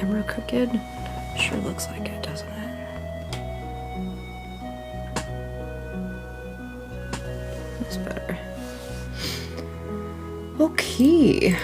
camera crooked? Sure looks like it, doesn't it? That's better. Okay.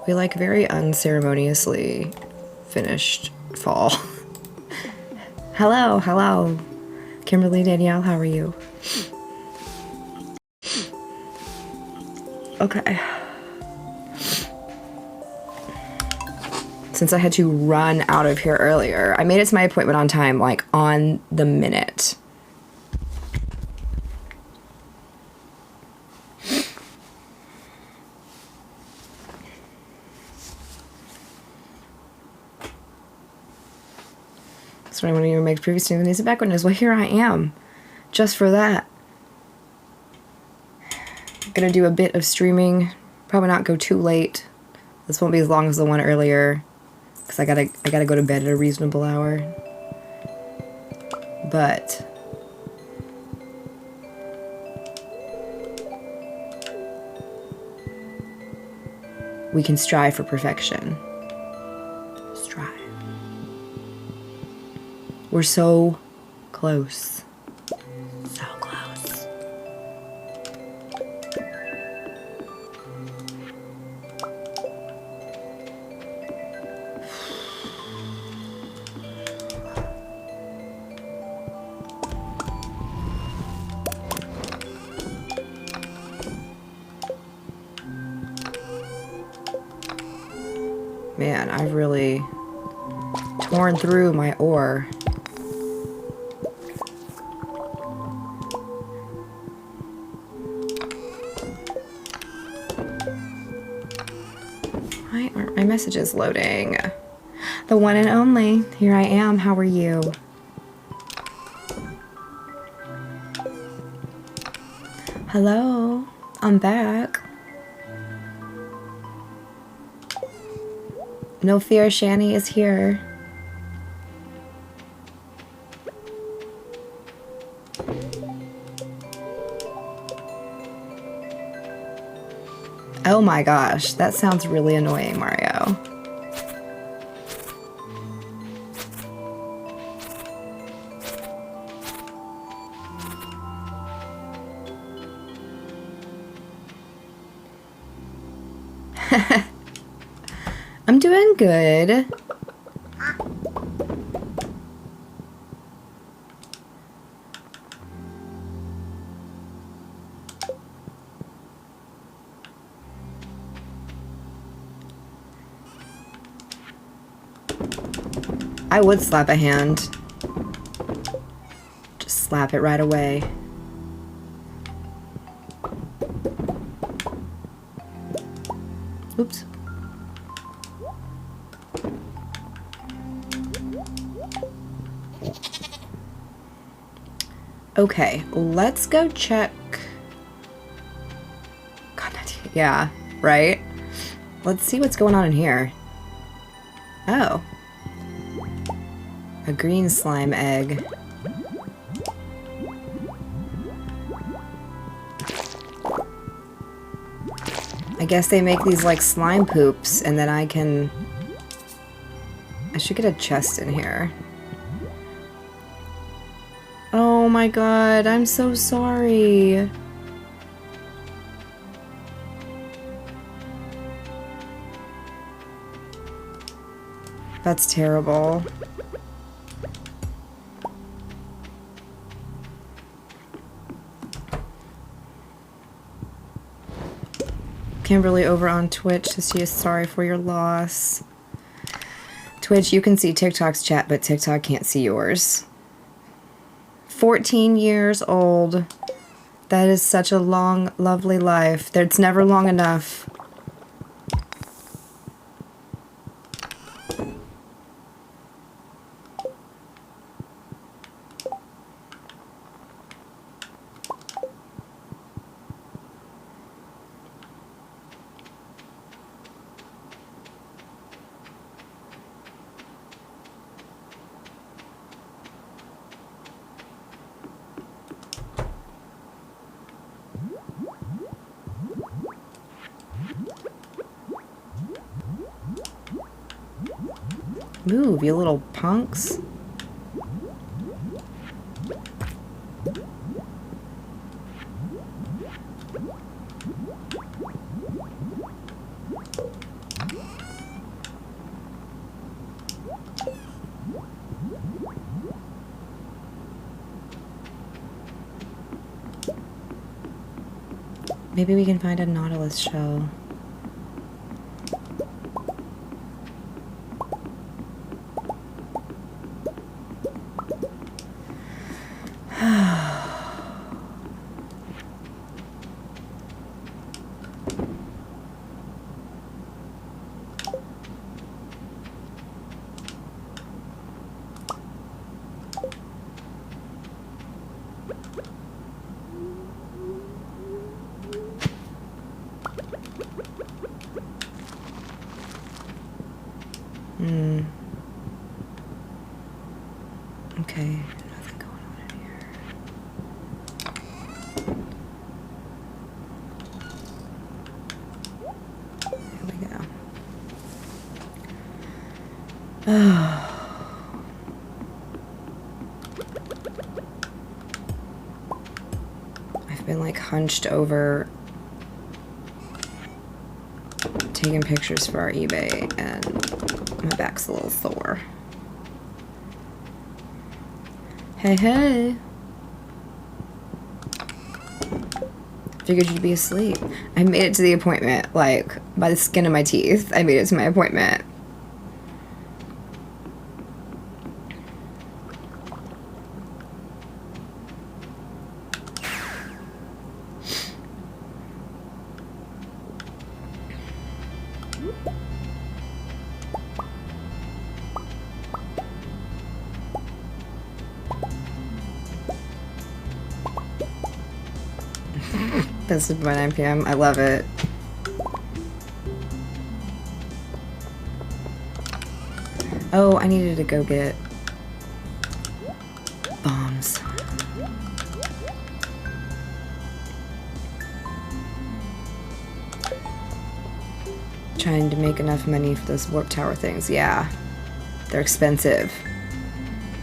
We like very unceremoniously finished fall. Hello, hello. Kimberly, Danielle, how are you? Okay. Since I had to run out of here earlier, I made it to my appointment on time, like on the minute. So I want to make previous to the background is, well, here I am, just for that. I'm gonna do a bit of streaming, probably not go too late. This won't be as long as the one earlier, because I gotta go to bed at a reasonable hour. But we can strive for perfection. Strive. We're so close. So close. Man, I've really torn through my ore. Why aren't my messages loading? The one and only. Here I am. How are you? Hello. I'm back. No fear, Shani is here. Oh my gosh, that sounds really annoying, Mario. I'm doing good. I would slap a hand. Just slap it right away. Oops. Okay, let's go check. God, yeah, right? Let's see what's going on in here. Oh. A green slime egg. I guess they make these like slime poops, and then I should get a chest in here. Oh my god, I'm so sorry. That's terrible. Kimberly over on Twitch to see us sorry for your loss. Twitch, you can see TikTok's chat, but TikTok can't see yours. 14 years old. That is such a long, lovely life. It's never long enough. Move, you little punks. Maybe we can find a Nautilus shell. Okay, nothing going on in here. There we go. I've been like hunched over taking pictures for our eBay and my back's a little sore. Hey, hey. Figured you'd be asleep. I made it to the appointment, like, by the skin of my teeth. I made it to my appointment. Posted by 9 p.m. I love it. Oh, I needed to go get bombs. Trying to make enough money for those warp tower things. Yeah, they're expensive.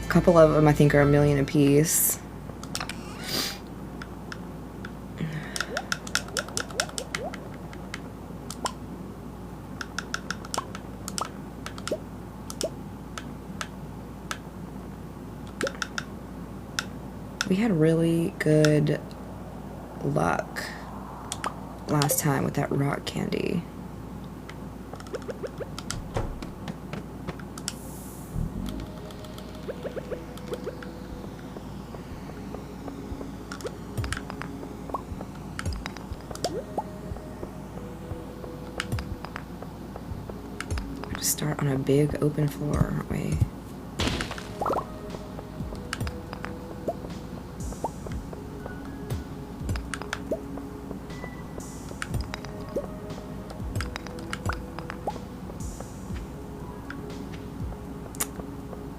A couple of them I think are $1 million a piece. We had really good luck last time with that rock candy. We're to start on a big open floor, aren't we?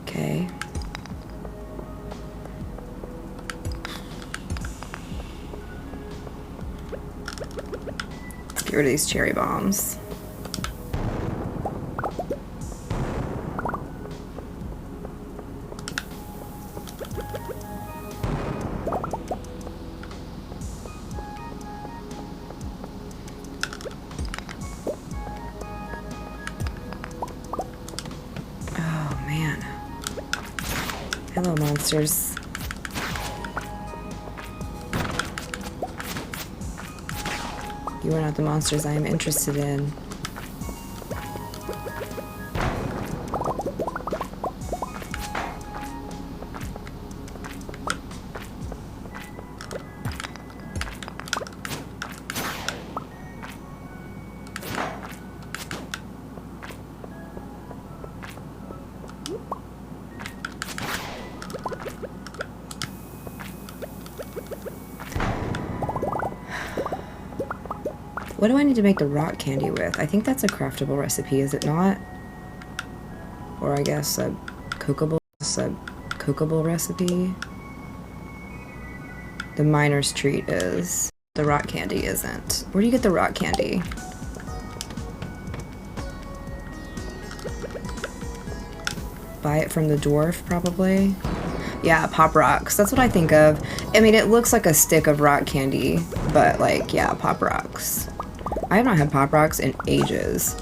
Okay. Let's get rid of these cherry bombs. Oh man. Hello, monsters. You are not the monsters I am interested in. What do I need to make the rock candy with? I think that's a craftable recipe, is it not? Or I guess a cookable recipe. The miner's treat is. The rock candy isn't. Where do you get the rock candy? buy it from the dwarf, probably. Yeah, Pop Rocks. That's what I think of. I mean, it looks like a stick of rock candy, but like, yeah, Pop Rocks. I have not had Pop Rocks in ages.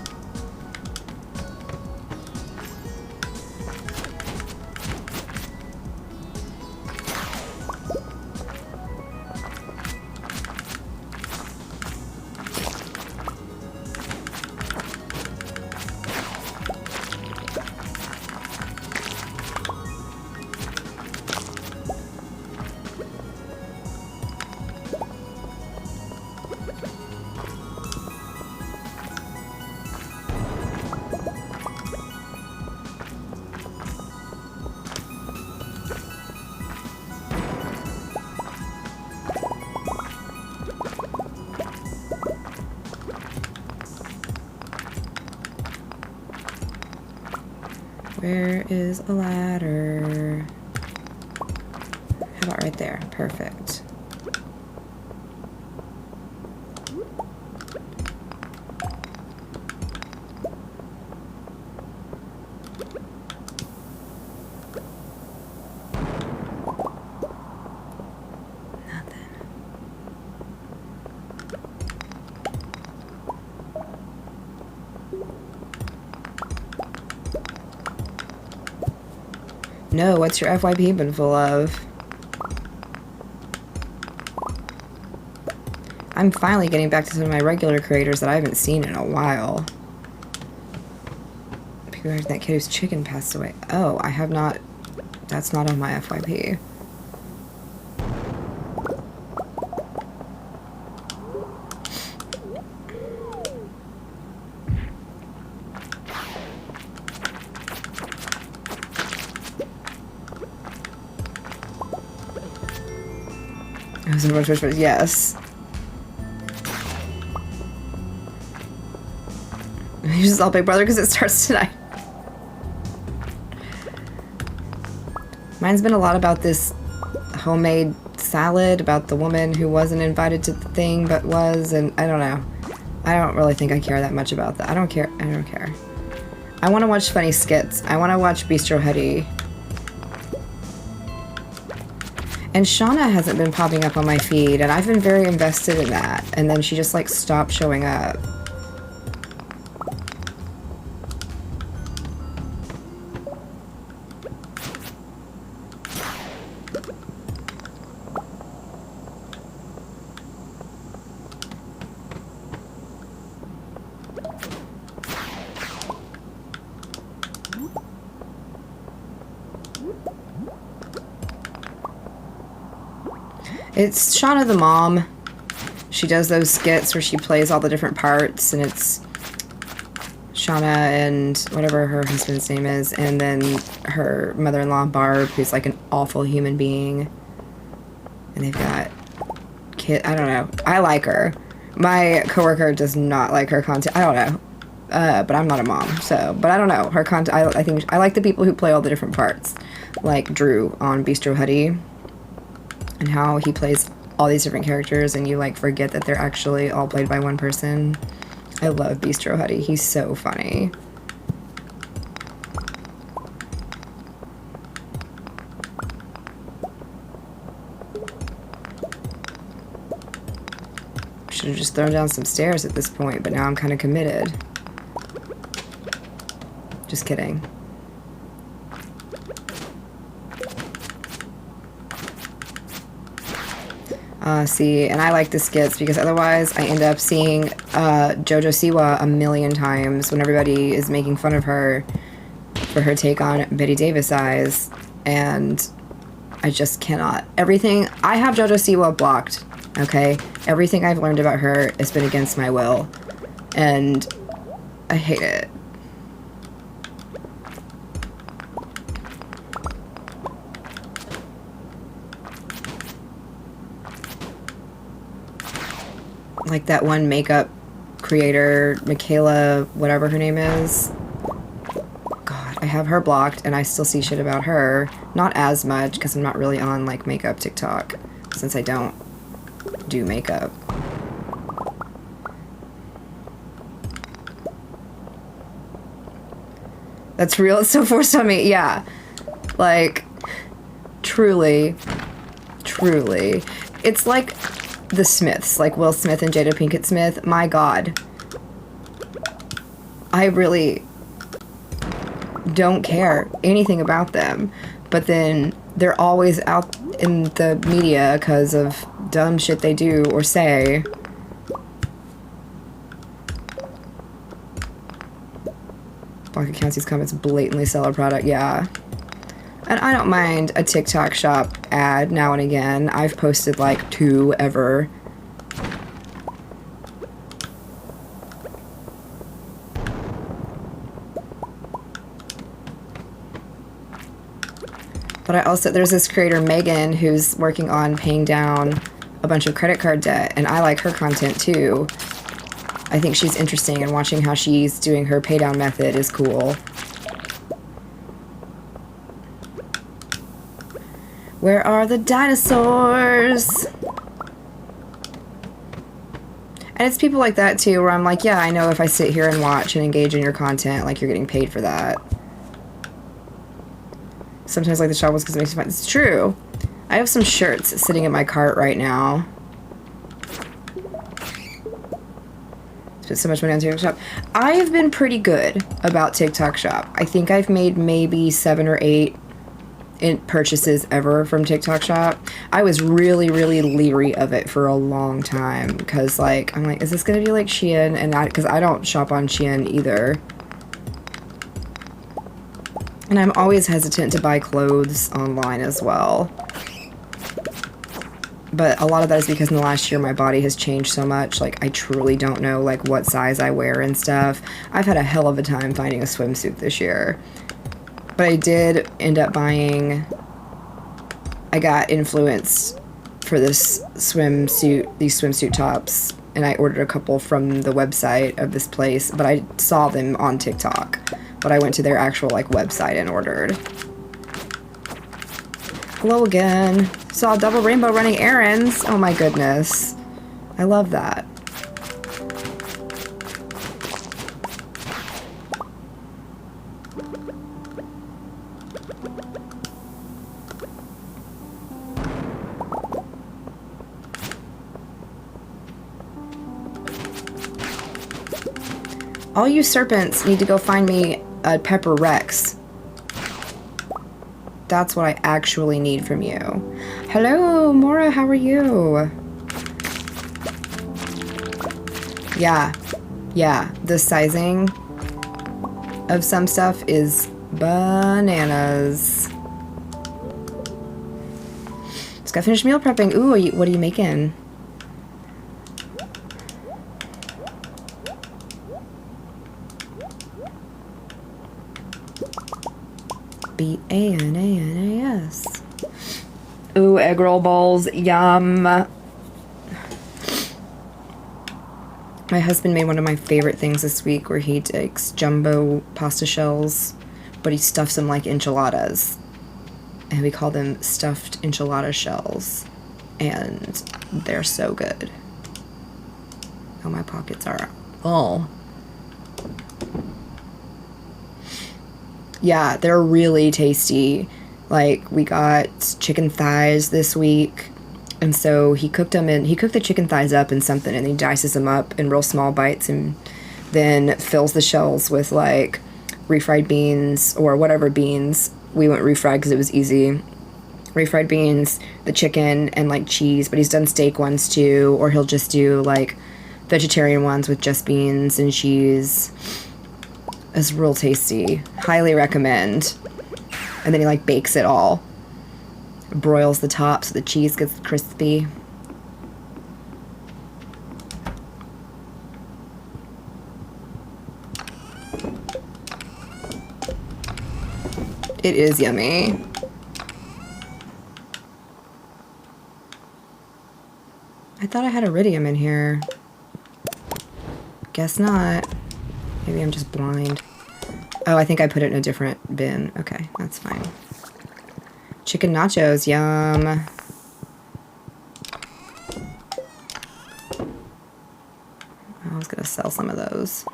Where is a ladder? How about right there? Perfect. No, what's your FYP been full of? I'm finally getting back to some of my regular creators that I haven't seen in a while. People heard that kid whose chicken passed away. Oh, I have not... That's not on my FYP. Yes. You just all Big Brother because it starts tonight. Mine's been a lot about this homemade salad, about the woman who wasn't invited to the thing but was, and I don't know. I don't really think I care that much about that. I don't care. I want to watch funny skits. I want to watch Bistro Huddy. And Shauna hasn't been popping up on my feed, and I've been very invested in that. And then she just, like, stopped showing up. It's Shauna the mom. She does those skits where she plays all the different parts, and it's Shauna and whatever her husband's name is, and then her mother-in-law Barb, who's like an awful human being. And they've got kid. I don't know. I like her. My coworker does not like her content. I don't know. But I'm not a mom, so. But I don't know her content. I think I like the people who play all the different parts, like Drew on Bistro Huddy. And how he plays all these different characters and you like forget that they're actually all played by one person. I love Bistro Huddy. He's so funny. Should have just thrown down some stairs at this point, but now I'm kind of committed. Just kidding. See, and I like the skits because otherwise I end up seeing JoJo Siwa a million times when everybody is making fun of her for her take on Betty Davis Eyes, and I just cannot. Everything, I have JoJo Siwa blocked, okay? Everything I've learned about her has been against my will, and I hate it. Like that one makeup creator, Michaela, whatever her name is. God, I have her blocked and I still see shit about her. Not as much because I'm not really on like makeup TikTok since I don't do makeup. That's real. It's so forced on me. Yeah. Like, truly. Truly. It's like the Smiths, like Will Smith and Jada Pinkett Smith. My God. I really don't care anything about them. But then they're always out in the media because of dumb shit they do or say. Block accounts, these comments blatantly sell a product. Yeah. And I don't mind a TikTok shop ad now and again. I've posted like 2 ever. But I also, there's this creator, Megan, who's working on paying down a bunch of credit card debt, and I like her content too. I think she's interesting, and watching how she's doing her pay down method is cool. Where are the dinosaurs? And it's people like that too, where I'm like, yeah, I know if I sit here and watch and engage in your content, like, you're getting paid for that. Sometimes like the shop was because it makes me fun. It's true. I have some shirts sitting in my cart right now. Spent so much money on TikTok Shop. I have been pretty good about TikTok Shop. I think I've made maybe 7 or 8 purchases ever from TikTok Shop. I was really, really leery of it for a long time because, like, I'm like, is this gonna be like Shein? And because I don't shop on Shein either. And I'm always hesitant to buy clothes online as well. But a lot of that is because in the last year my body has changed so much. Like, I truly don't know, like, what size I wear and stuff. I've had a hell of a time finding a swimsuit this year. But I did end up buying... I got influenced for this swimsuit, these swimsuit tops. And I ordered a couple from the website of this place. But I saw them on TikTok. But I went to their actual, like, website and ordered. Hello again. Saw a double rainbow running errands. Oh my goodness. I love that. All you serpents need to go find me a Pepper Rex. That's what I actually need from you. Hello, Mora, how are you? Yeah. Yeah, the sizing of some stuff is bananas. Just got finished meal prepping. Ooh, what are you making? B-A-N-A-N-A-S. Ooh, egg roll balls. Yum. My husband made one of my favorite things this week where he takes jumbo pasta shells, but he stuffs them like enchiladas. And we call them stuffed enchilada shells. And they're so good. Oh, my pockets are full. Yeah, they're really tasty. Like, we got chicken thighs this week, and so he cooked the chicken thighs up in something, and he dices them up in real small bites, and then fills the shells with, like, refried beans, or whatever beans. We went refried because it was easy. Refried beans, the chicken, and, like, cheese, but he's done steak ones, too, or he'll just do, like, vegetarian ones with just beans and cheese. It's real tasty. Highly recommend. And then he, like, bakes it all. Broils the top so the cheese gets crispy. It is yummy. I thought I had iridium in here. Guess not. Maybe I'm just blind. Oh, I think I put it in a different bin. Okay, that's fine. Chicken nachos, yum. I was gonna sell some of those.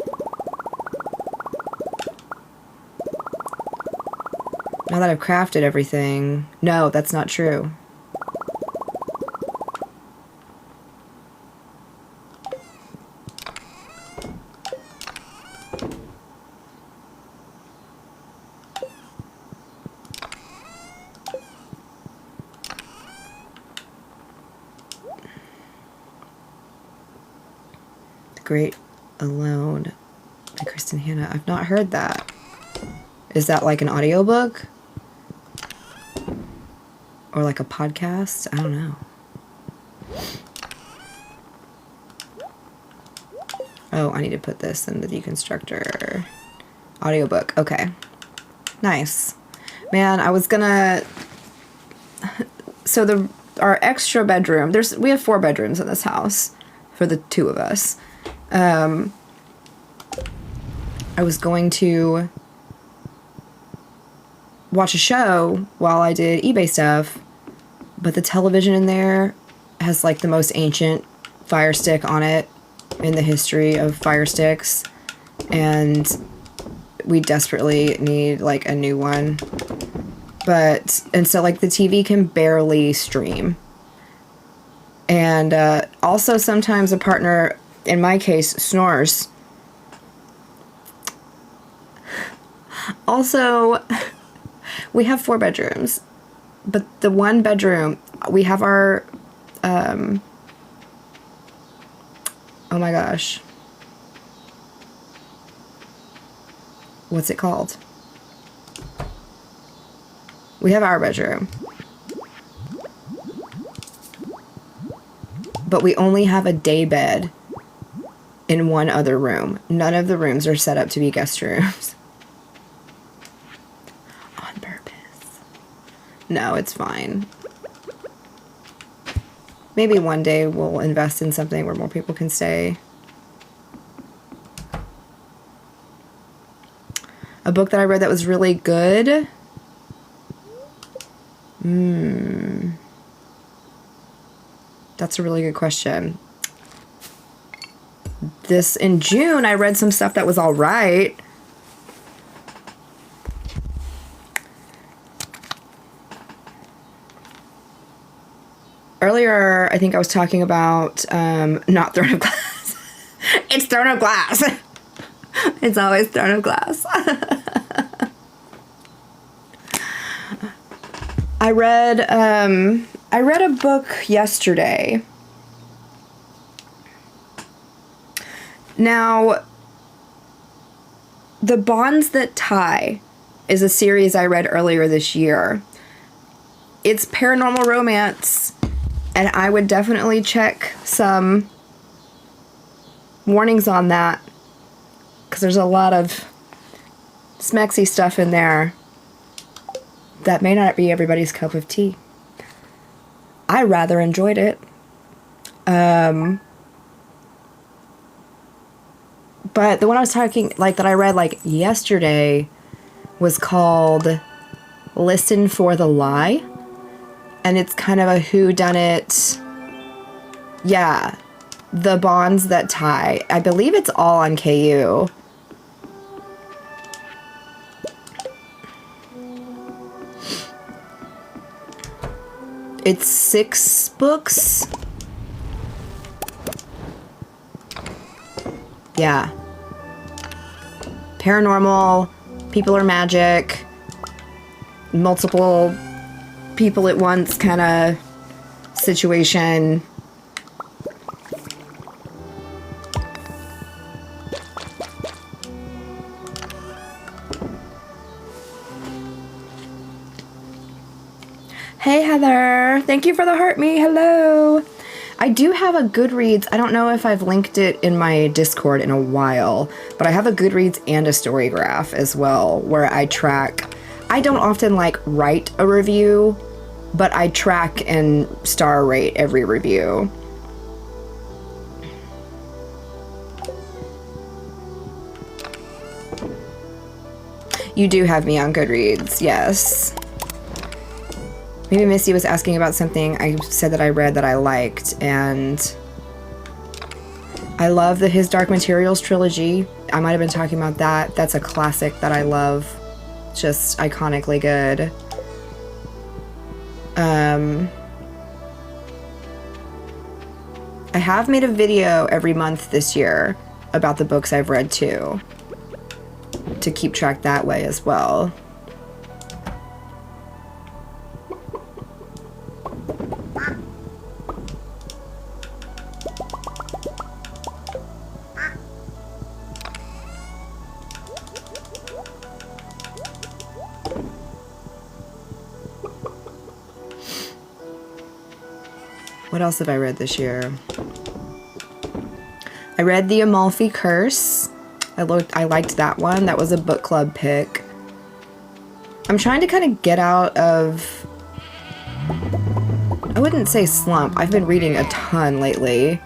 Now that I've crafted everything. No, that's not true. The Great Alone by Kristen Hanna. I've not heard that. Is that like an audiobook? Or like a podcast? I don't know. Oh, I need to put this in the deconstructor. Audiobook. Okay. Nice. Man, I was gonna... So our extra bedroom... We have 4 bedrooms in this house for the 2 of us. I was going to watch a show while I did eBay stuff, but the television in there has like the most ancient Fire Stick on it in the history of Fire Sticks, and we desperately need like a new one. And so like the TV can barely stream, and also sometimes a partner, in my case, snores. Also, we have 4 bedrooms, but the one bedroom, we have our, oh my gosh. What's it called? We have our bedroom. But we only have a day bed in one other room. None of the rooms are set up to be guest rooms. On purpose. No, it's fine. Maybe one day we'll invest in something where more people can stay. A book that I read that was really good. That's a really good question. In June, I read some stuff that was all right. Earlier, I think I was talking about not Throne of Glass. It's Throne of Glass. It's always Throne of Glass. I read a book yesterday. Now, The Bonds That Tie is a series I read earlier this year. It's paranormal romance, and I would definitely check some warnings on that, because there's a lot of smexy stuff in there that may not be everybody's cup of tea. I rather enjoyed it. But the one I was talking, like, that I read, like, yesterday was called Listen for the Lie. And it's kind of a whodunit. Yeah. The Bonds That Tie. I believe it's all on KU. It's 6 books. Yeah. Paranormal, people are magic, multiple people at once kind of situation. Hey Heather, thank you for the heart me. Hello. I do have a Goodreads. I don't know if I've linked it in my Discord in a while, but I have a Goodreads and a Storygraph as well, where I track. I don't often like write a review, but I track and star rate every review. You do have me on Goodreads, yes. Maybe Missy was asking about something I said that I read that I liked, and I love His Dark Materials trilogy. I might have been talking about that. That's a classic that I love. just iconically good. I have made a video every month this year about the books I've read too, to keep track that way as well. What else have I read this year? I read The Amalfi Curse. I liked that one. That was a book club pick. I'm trying to kind of get out of, I wouldn't say slump. I've been reading a ton lately.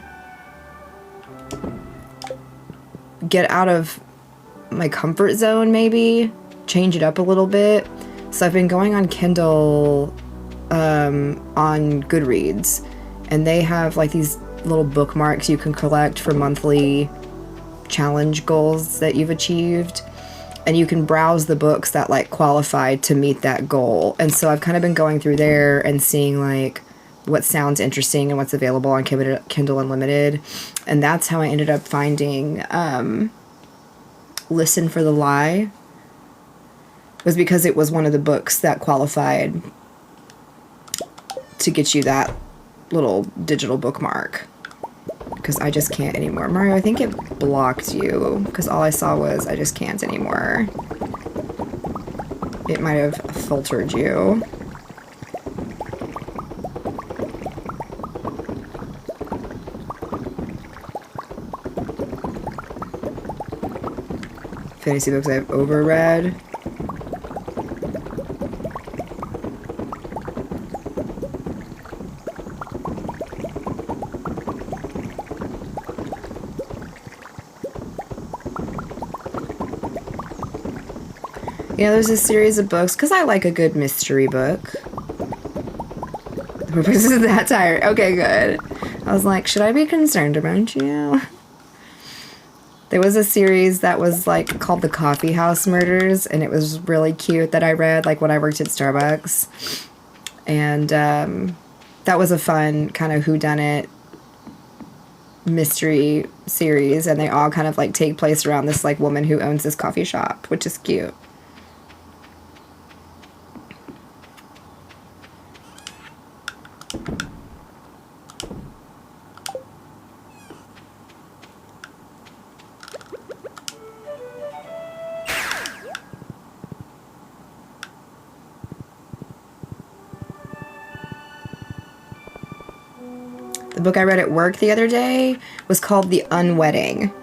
Get out of my comfort zone, maybe. Change it up a little bit. So I've been going on Kindle, on Goodreads. And they have like these little bookmarks you can collect for monthly challenge goals that you've achieved. And you can browse the books that like qualify to meet that goal. And so I've kind of been going through there and seeing like what sounds interesting and what's available on Kindle Unlimited. And that's how I ended up finding Listen for the Lie. It was because it was one of the books that qualified to get you that little digital bookmark, because I just can't anymore. Mario, I think it blocked you because all I saw was I just can't anymore. It might have filtered you. Fantasy books I've overread. Yeah, there's a series of books, because I like a good mystery book. The purpose is that tired. Okay, good. I was like, should I be concerned about you? There was a series that was like called The Coffee House Murders, and it was really cute that I read like when I worked at Starbucks. And that was a fun kind of whodunit mystery series, and they all kind of like take place around this like woman who owns this coffee shop, which is cute. The book I read at work the other day was called The Unwedding.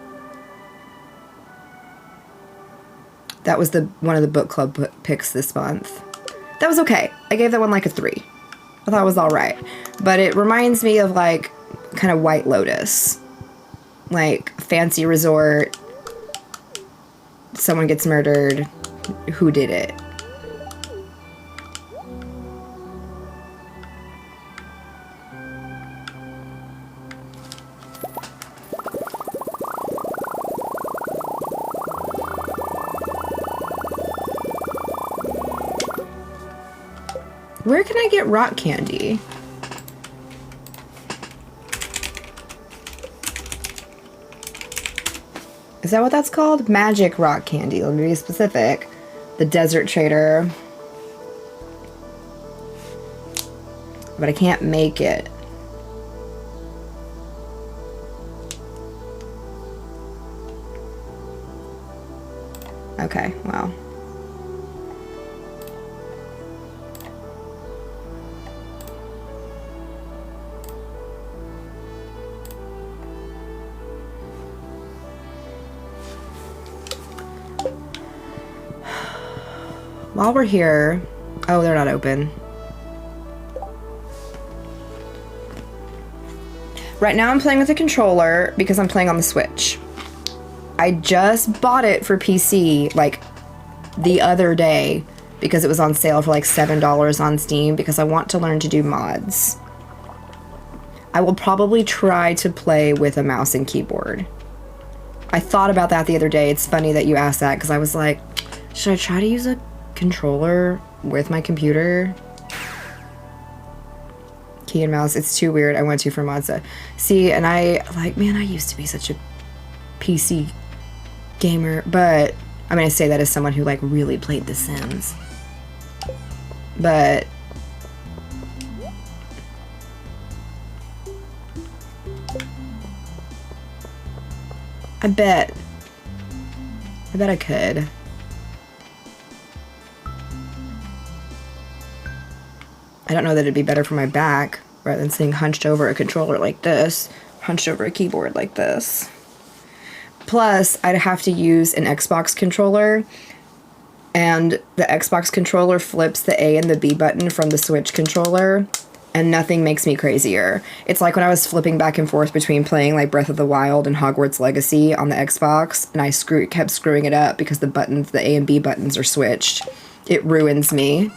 That was one of the book club picks this month. That was okay. I gave that one like a 3. I thought it was all right. But it reminds me of like kind of White Lotus. Like fancy resort. Someone gets murdered. Who did it? Where can I get rock candy? Is that what that's called? Magic rock candy. Let me be specific. The Desert Trader. But I can't make it. Okay, well. While we're here, oh, they're not open. Right now I'm playing with a controller because I'm playing on the Switch. I just bought it for PC like the other day because it was on sale for like $7 on Steam because I want to learn to do mods. I will probably try to play with a mouse and keyboard. I thought about that the other day. It's funny that you asked that because I was like, should I try to use a controller with my computer. Key and mouse, it's too weird. I went to for Monza. See, and I, like, man, I used to be such a PC gamer, but, I mean, I say that as someone who, like, really played The Sims. But I bet I could. I don't know that it'd be better for my back rather than sitting hunched over a controller like this, hunched over a keyboard like this. Plus, I'd have to use an Xbox controller, and the Xbox controller flips the A and the B button from the Switch controller, and nothing makes me crazier. It's like when I was flipping back and forth between playing like Breath of the Wild and Hogwarts Legacy on the Xbox, and I kept screwing it up because the buttons, the A and B buttons are switched. It ruins me.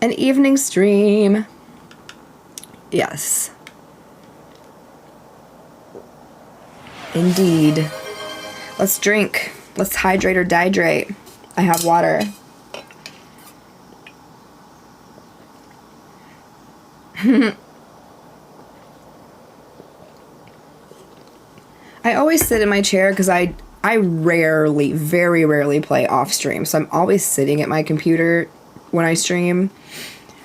An evening stream. Yes. Indeed. Let's drink. Let's hydrate or dihydrate. I have water. I always sit in my chair because I rarely, very rarely play off stream. So I'm always sitting at my computer when I stream.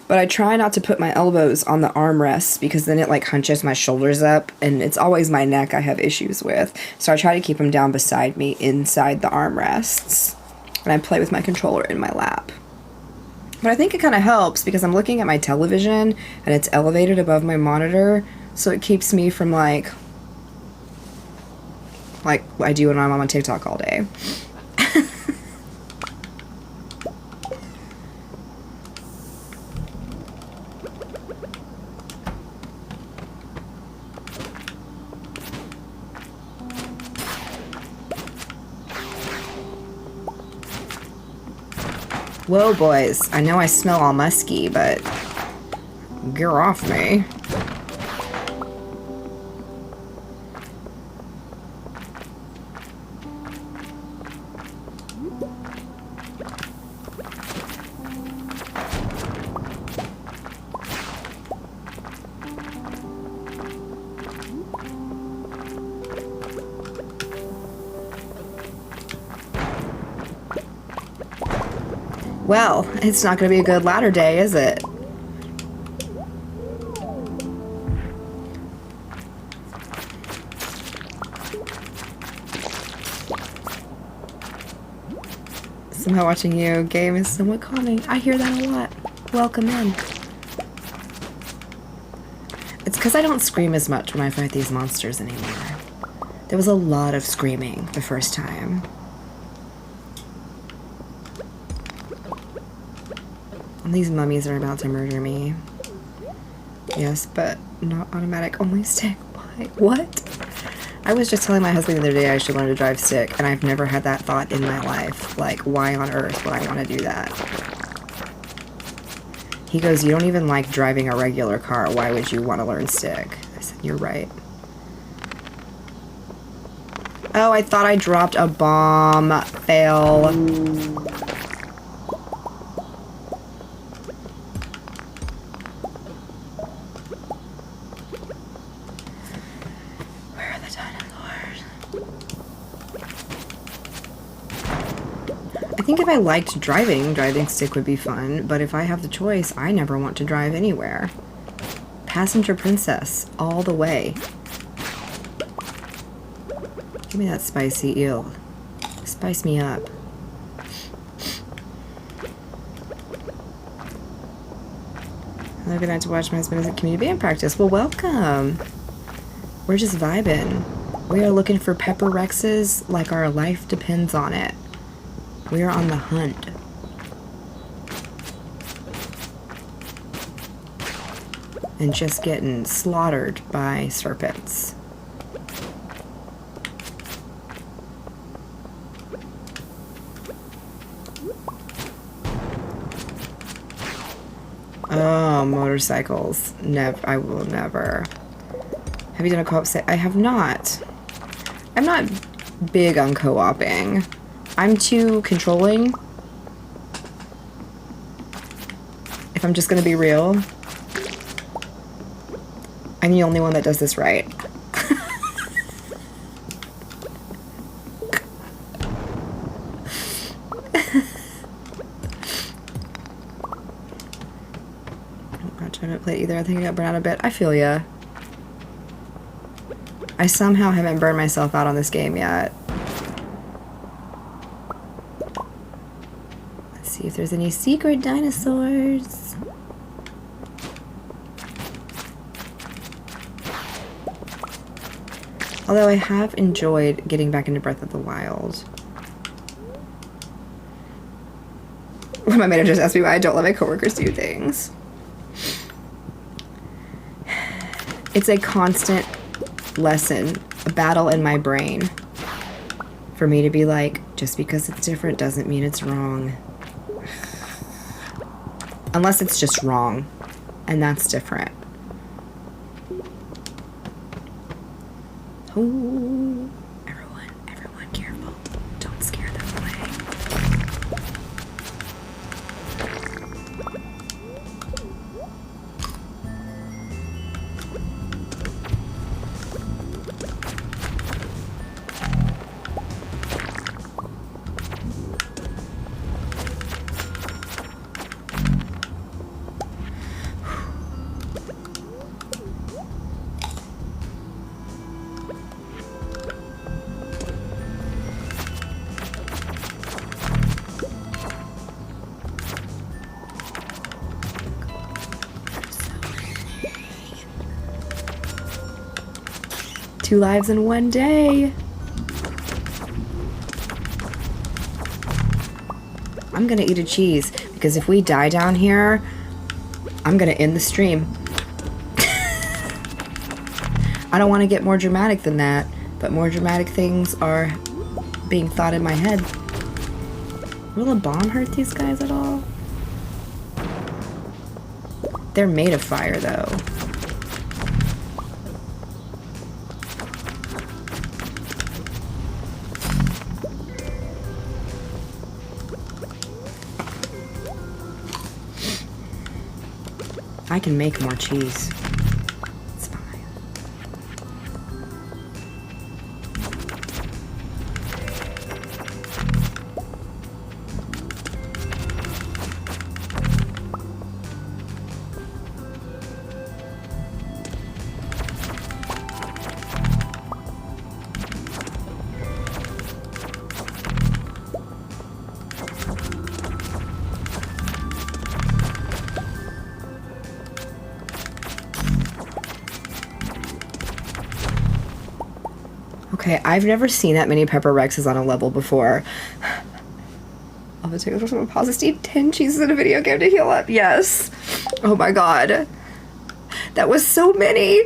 But I try not to put my elbows on the armrests because then it like hunches my shoulders up, and it's always my neck I have issues with. So I try to keep them down beside me inside the armrests. And I play with my controller in my lap. But I think it kind of helps because I'm looking at my television and it's elevated above my monitor, so it keeps me from like I do when I'm on TikTok all day. Whoa, boys. I know I smell all musky, but get off me. Well, it's not going to be a good ladder day, is it? Somehow watching you game is somewhat calming. I hear that a lot. Welcome in. It's because I don't scream as much when I fight these monsters anymore. There was a lot of screaming the first time. These mummies are about to murder me. Yes, but not automatic, only stick. Why? What? I was just telling my husband the other day I should learn to drive stick, and I've never had that thought in my life. Like, why on earth would I want to do that? He goes, you don't even like driving a regular car. Why would you want to learn stick? I said, you're right. Oh, I thought I dropped a bomb. Fail. I think if I liked driving stick would be fun, but if I have the choice, I never want to drive anywhere. Passenger princess, all the way. Give me that spicy eel. Spice me up. Another good night to watch my husband as a community band practice. Well, welcome. We're just vibing. We are looking for pepper rexes like our life depends on it. We are on the hunt. And just getting slaughtered by serpents. Oh, motorcycles. Never. I will never. Have you done a co-op set? I have not. I'm not big on co-oping. I'm too controlling. If I'm just gonna be real, I'm the only one that does this right. I'm trying to play either. I think I got burned out a bit. I feel ya. I somehow haven't burned myself out on this game yet. Let's see if there's any secret dinosaurs. Although I have enjoyed getting back into Breath of the Wild. When my manager just asked me why I don't let my coworkers do things. It's a constant lesson, a battle in my brain for me to be like, just because it's different doesn't mean it's wrong. Unless it's just wrong, and that's different. Oh, everyone careful. Don't scare them away. Two lives in one day. I'm gonna eat a cheese because if we die down here, I'm gonna end the stream. I don't want to get more dramatic than that, but more dramatic things are being thought in my head. Will a bomb hurt these guys at all? They're made of fire though. I can make more cheese. It's fine. Okay, I've never seen that many Pepper Rexes on a level before. Oh, the take from a pause to eat 10 cheeses in a video game to heal up. Yes. Oh my god. That was so many.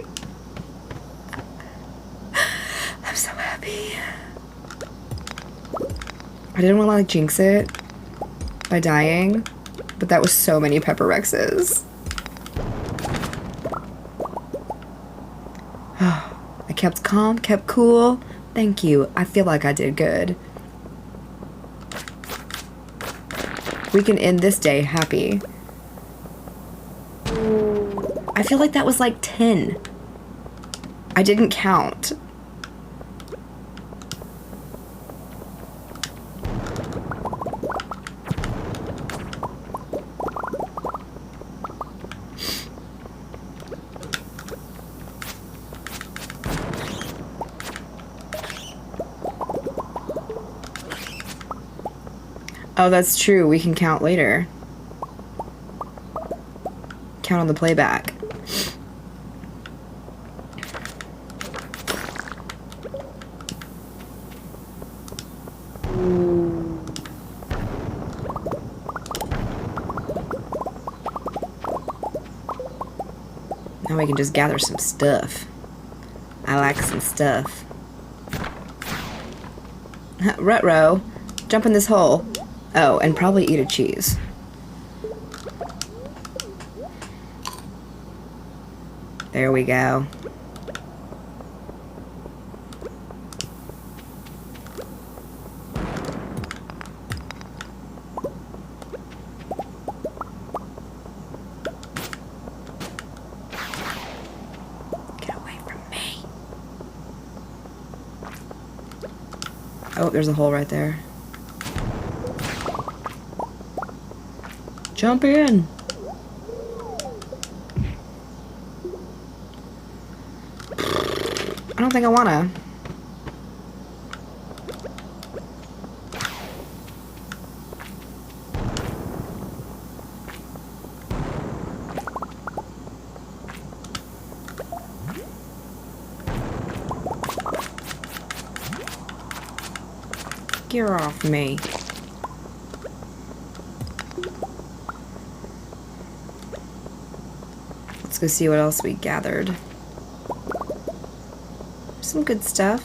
I'm so happy. I didn't want to like jinx it by dying, but that was so many Pepper Rexes. I kept calm, kept cool. Thank you. I feel like I did good. We can end this day happy. I feel like that was like 10. I didn't count. Oh, that's true. We can count later. Count on the playback. Now we can just gather some stuff. I like some stuff. Rutro, jump in this hole. Oh, and probably eat a cheese. There we go. Get away from me. Oh, there's a hole right there. Jump in. I don't think I wanna. Get off me. Let's go see what else we gathered. Some good stuff.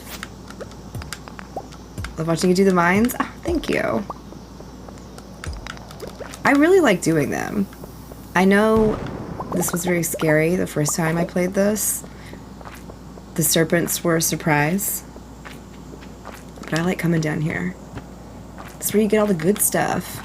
Love watching you do the mines. Oh, thank you. I really like doing them. I know this was very scary the first time I played this. The serpents were a surprise. But I like coming down here. That's where you get all the good stuff.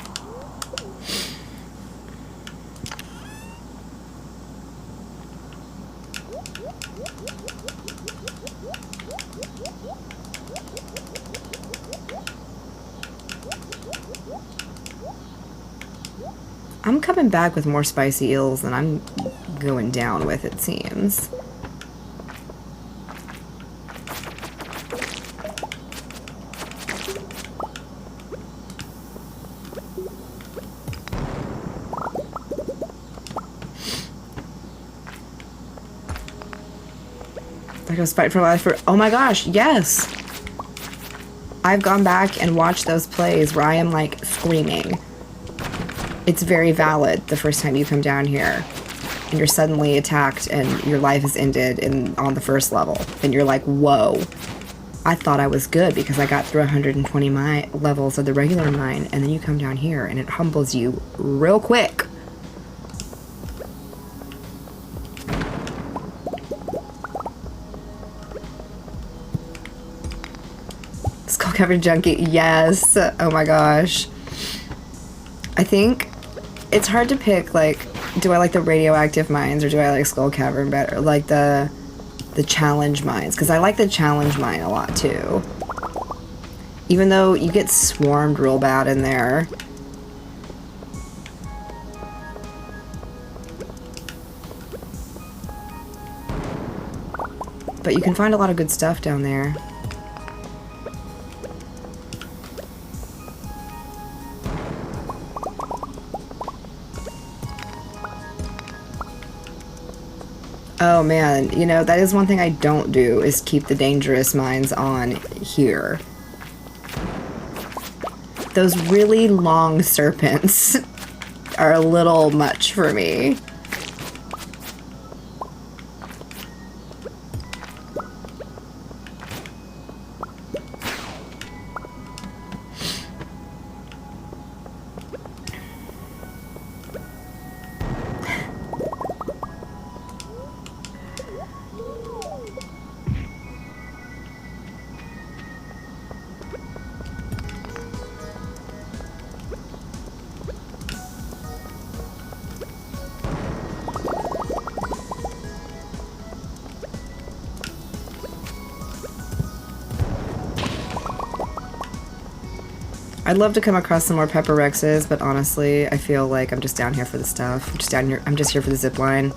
I'm coming back with more spicy eels than I'm going down with, it seems. Like I was fighting for life for... Oh my gosh, yes! I've gone back and watched those plays where I am, like, screaming. It's very valid the first time you come down here and you're suddenly attacked and your life is ended on the first level. And you're like, whoa. I thought I was good because I got through 120 levels of the regular mine, and then you come down here and it humbles you real quick. Skull-covered junkie, yes. Oh my gosh. I think it's hard to pick, like, do I like the radioactive mines or do I like Skull Cavern better? Like the challenge mines, because I like the challenge mine a lot too. Even though you get swarmed real bad in there. But you can find a lot of good stuff down there. Oh man, you know, that is one thing I don't do, is keep the dangerous mines on here. Those really long serpents are a little much for me. I'd love to come across some more Pepper Rexes, but honestly, I feel like I'm just down here for the stuff. I'm just here for the zip line.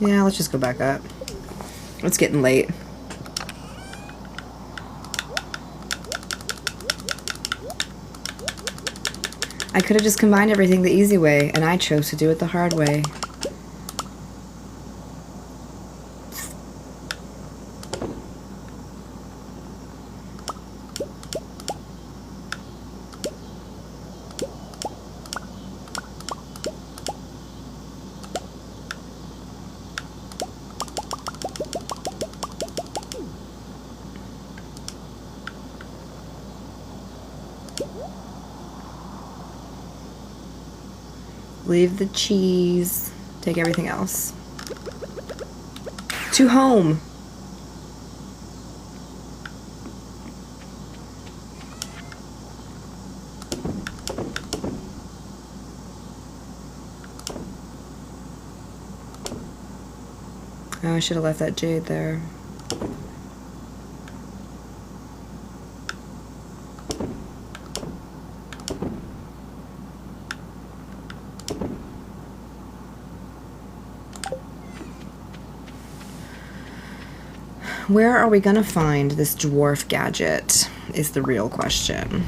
Yeah, let's just go back up. It's getting late. I could have just combined everything the easy way, and I chose to do it the hard way. Leave the cheese. Take everything else. To home. Oh, I should have left that jade there. Where are we gonna find this dwarf gadget is the real question.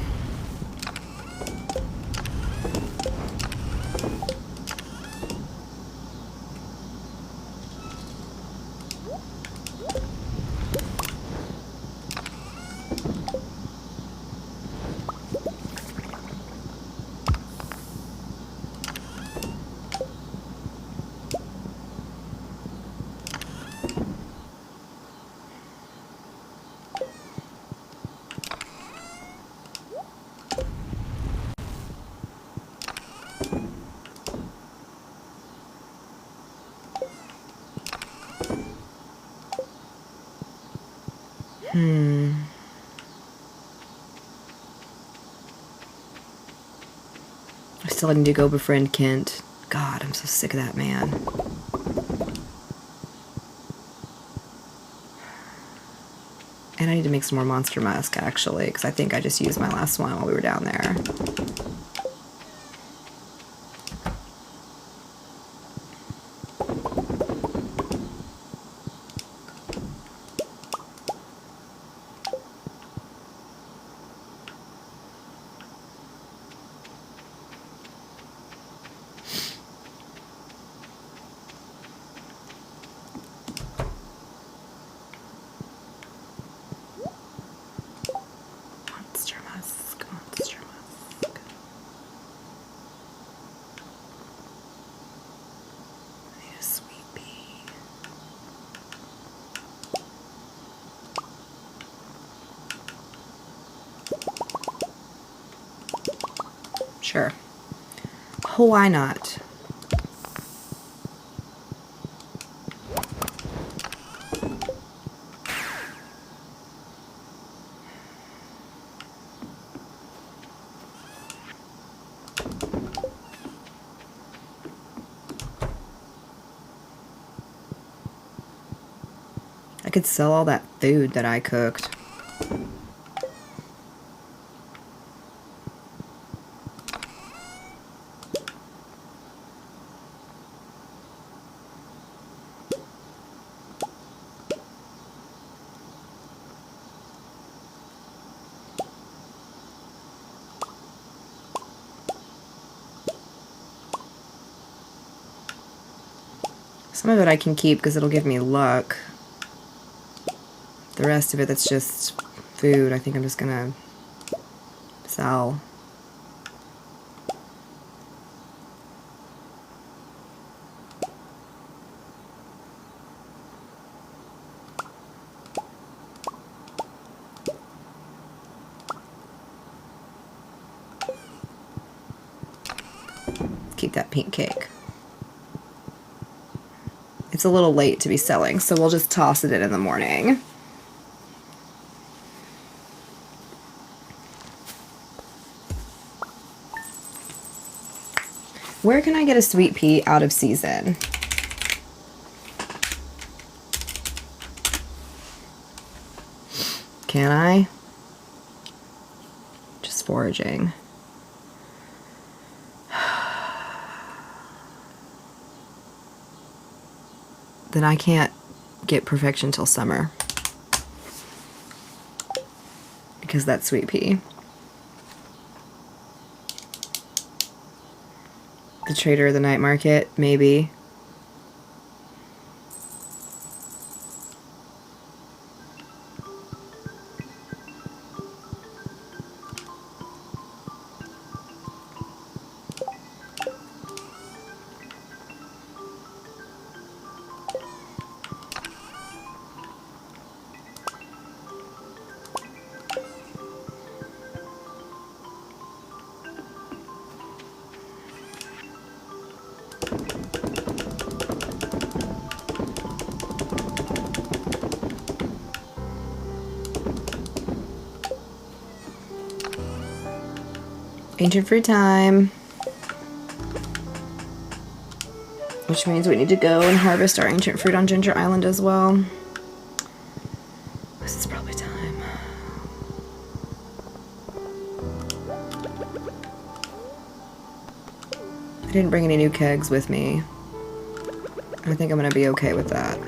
I still need to go befriend Kent. God, I'm so sick of that man. And I need to make some more Monster Musk, actually, because I think I just used my last one while we were down there. Monster Musk, Monster Musk. I need a sweet pea. Sure. Oh, why not? I could sell all that food that I cooked. Some of it I can keep because it'll give me luck. The rest of it, that's just food. I think I'm just gonna sell. Keep that pink cake. It's a little late to be selling, so we'll just toss it in the morning. Where can I get a sweet pea out of season? Can I? Just foraging. Then I can't get perfection till summer. Because that's sweet pea. trader of the night market, maybe. Ancient fruit time. Which means we need to go and harvest our ancient fruit on Ginger Island as well. This is probably time. I didn't bring any new kegs with me. I think I'm gonna be okay with that.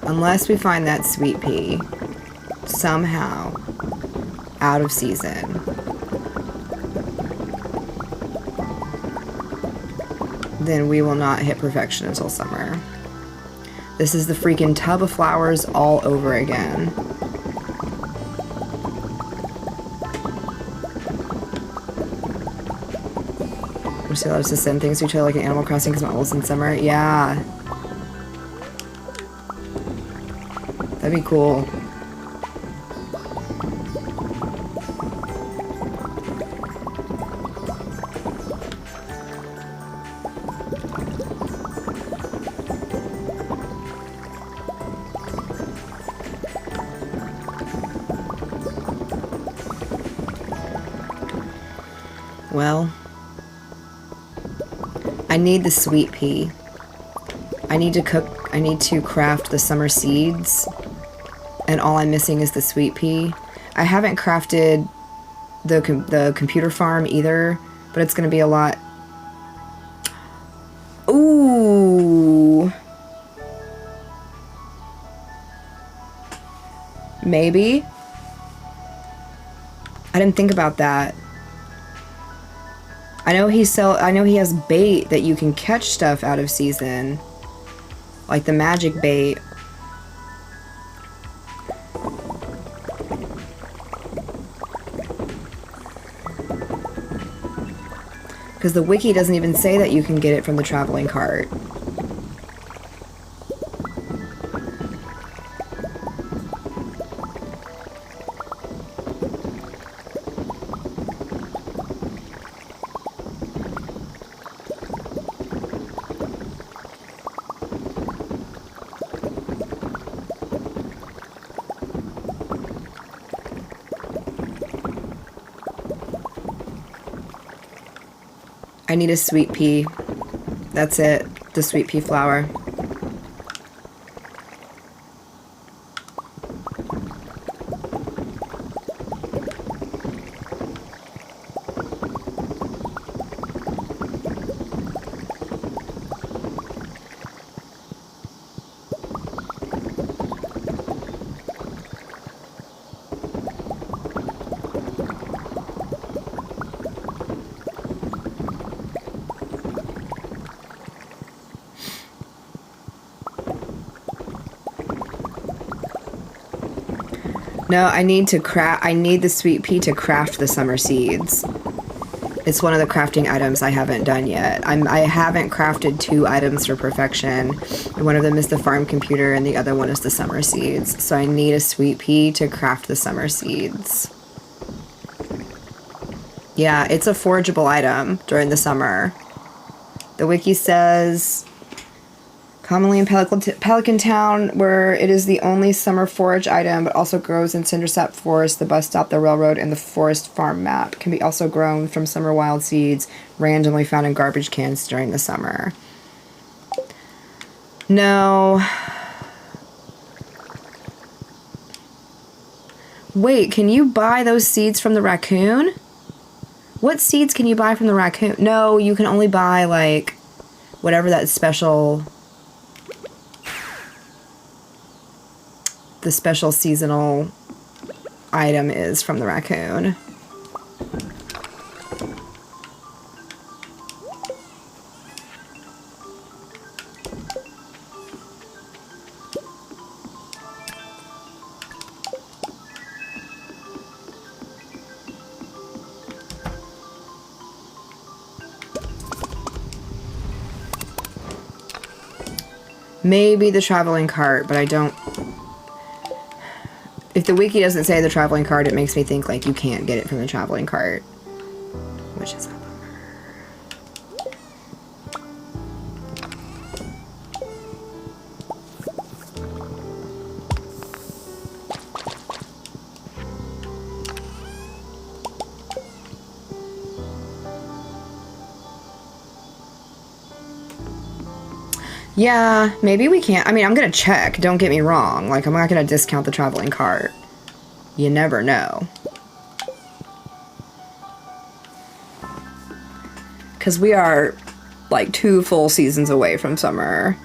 Unless we find that sweet pea somehow out of season. Then we will not hit perfection until summer. This is the freaking tub of flowers all over again. We're still allowed to send things to each other like in Animal Crossing because my oldest in summer. Yeah. That'd be cool. Well, I need the sweet pea. I need to craft the summer seeds. And all I'm missing is the sweet pea. I haven't crafted the computer farm either, but it's gonna be a lot. Ooh. Maybe. I didn't think about that. I know he has bait that you can catch stuff out of season. Like the magic bait. Because the wiki doesn't even say that you can get it from the traveling cart. I need a sweet pea. That's it. The sweet pea flower. No, I need the sweet pea to craft the summer seeds. It's one of the crafting items I haven't done yet. I haven't crafted 2 items for perfection. One of them is the farm computer and the other one is the summer seeds. So I need a sweet pea to craft the summer seeds. Yeah, it's a forageable item during the summer. The wiki says, commonly in Pelican Town, where it is the only summer forage item, but also grows in Cindersap Forest, the bus stop, the railroad, and the forest farm map. Can be also grown from summer wild seeds, randomly found in garbage cans during the summer. No. Wait, can you buy those seeds from the raccoon? What seeds can you buy from the raccoon? No, you can only buy, like, whatever that special... the special seasonal item is from the raccoon. Maybe the traveling cart, but I don't... If the wiki doesn't say the traveling cart, it makes me think, like, you can't get it from the traveling cart. Which is a bummer. Yeah, maybe we can't. I mean, I'm gonna check, don't get me wrong. Like, I'm not gonna discount the traveling cart. You never know. Because we are, like, 2 full seasons away from summer.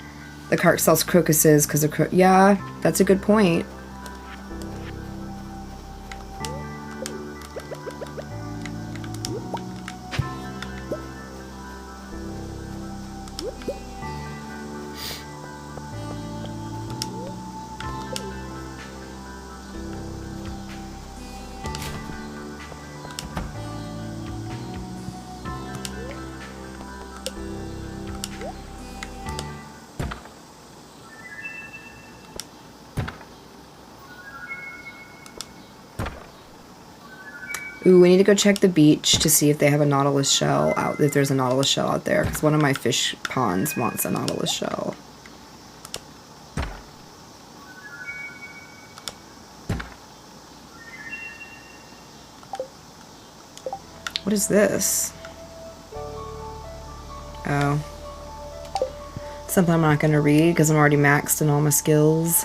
The cart sells crocuses because of... Yeah, that's a good point. Ooh, we need to go check the beach to see if they have a nautilus shell out, if there's a nautilus shell out there, because one of my fish ponds wants a nautilus shell. What is this? Oh. Something I'm not going to read because I'm already maxed in all my skills.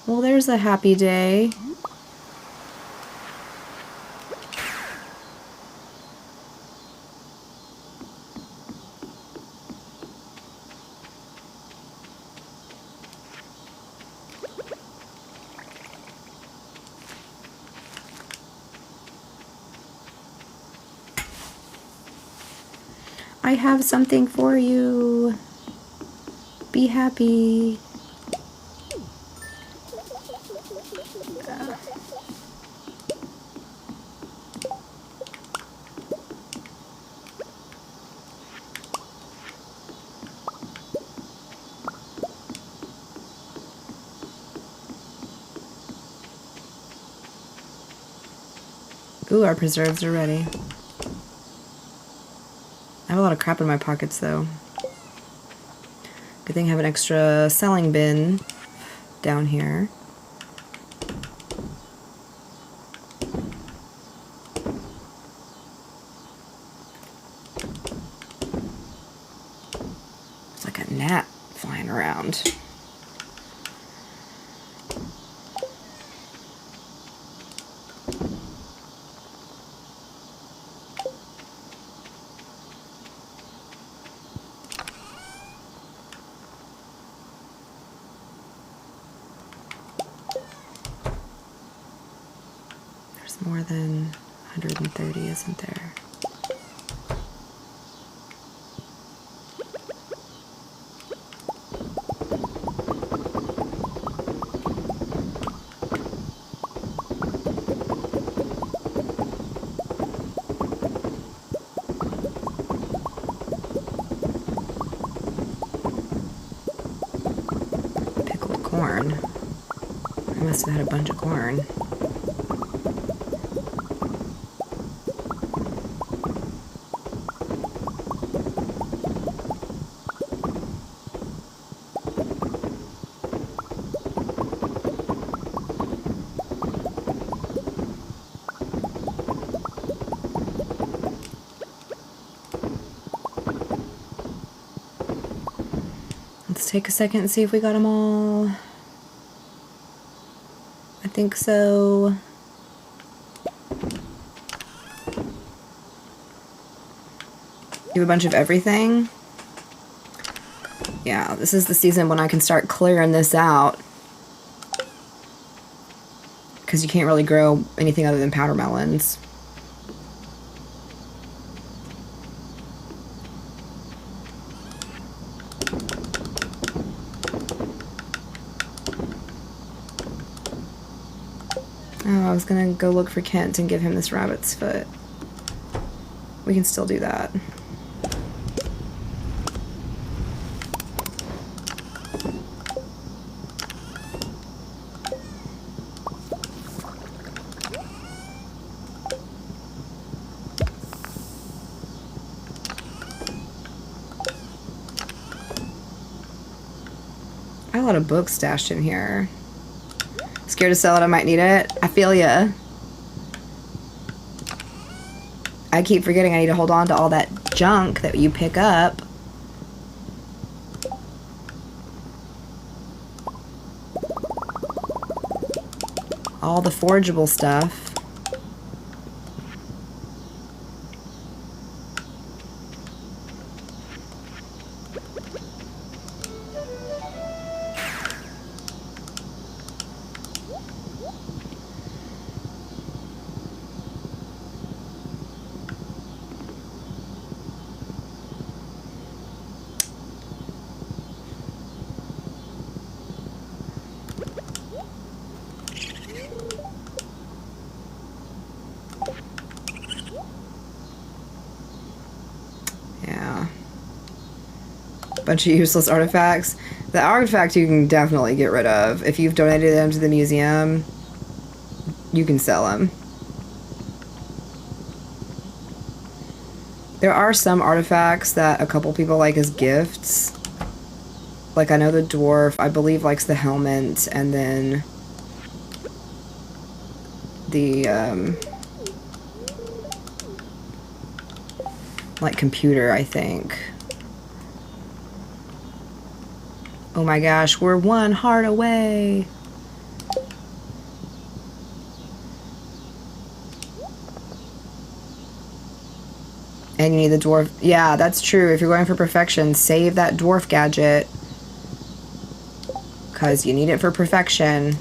Well, there's a happy day. I have something for you. Be happy. Ooh, our preserves are ready. I have a lot of crap in my pockets, though. Good thing I have an extra selling bin down here. It's like a gnat flying around. More than 130, isn't there? Pickled corn. I must have had a bunch of corn. take a second and see if we got them all. I think so. Do a bunch of everything. Yeah, this is the season when I can start clearing this out. Because you can't really grow anything other than powder melons. Oh, I was gonna go look for Kent and give him this rabbit's foot. We can still do that. I have a lot of books stashed in here. Scared to sell it, I might need it. I feel ya. I keep forgetting I need to hold on to all that junk that you pick up. All the forgeable stuff. Bunch of useless artifacts. The artifact you can definitely get rid of. If you've donated them to the museum, you can sell them. There are some artifacts that a couple people like as gifts. Like I know the dwarf, I believe, likes the helmet, and then the like computer, I think. Oh my gosh, we're one heart away. And you need the dwarf. Yeah, that's true. If you're going for perfection, save that dwarf gadget. Because you need it for perfection.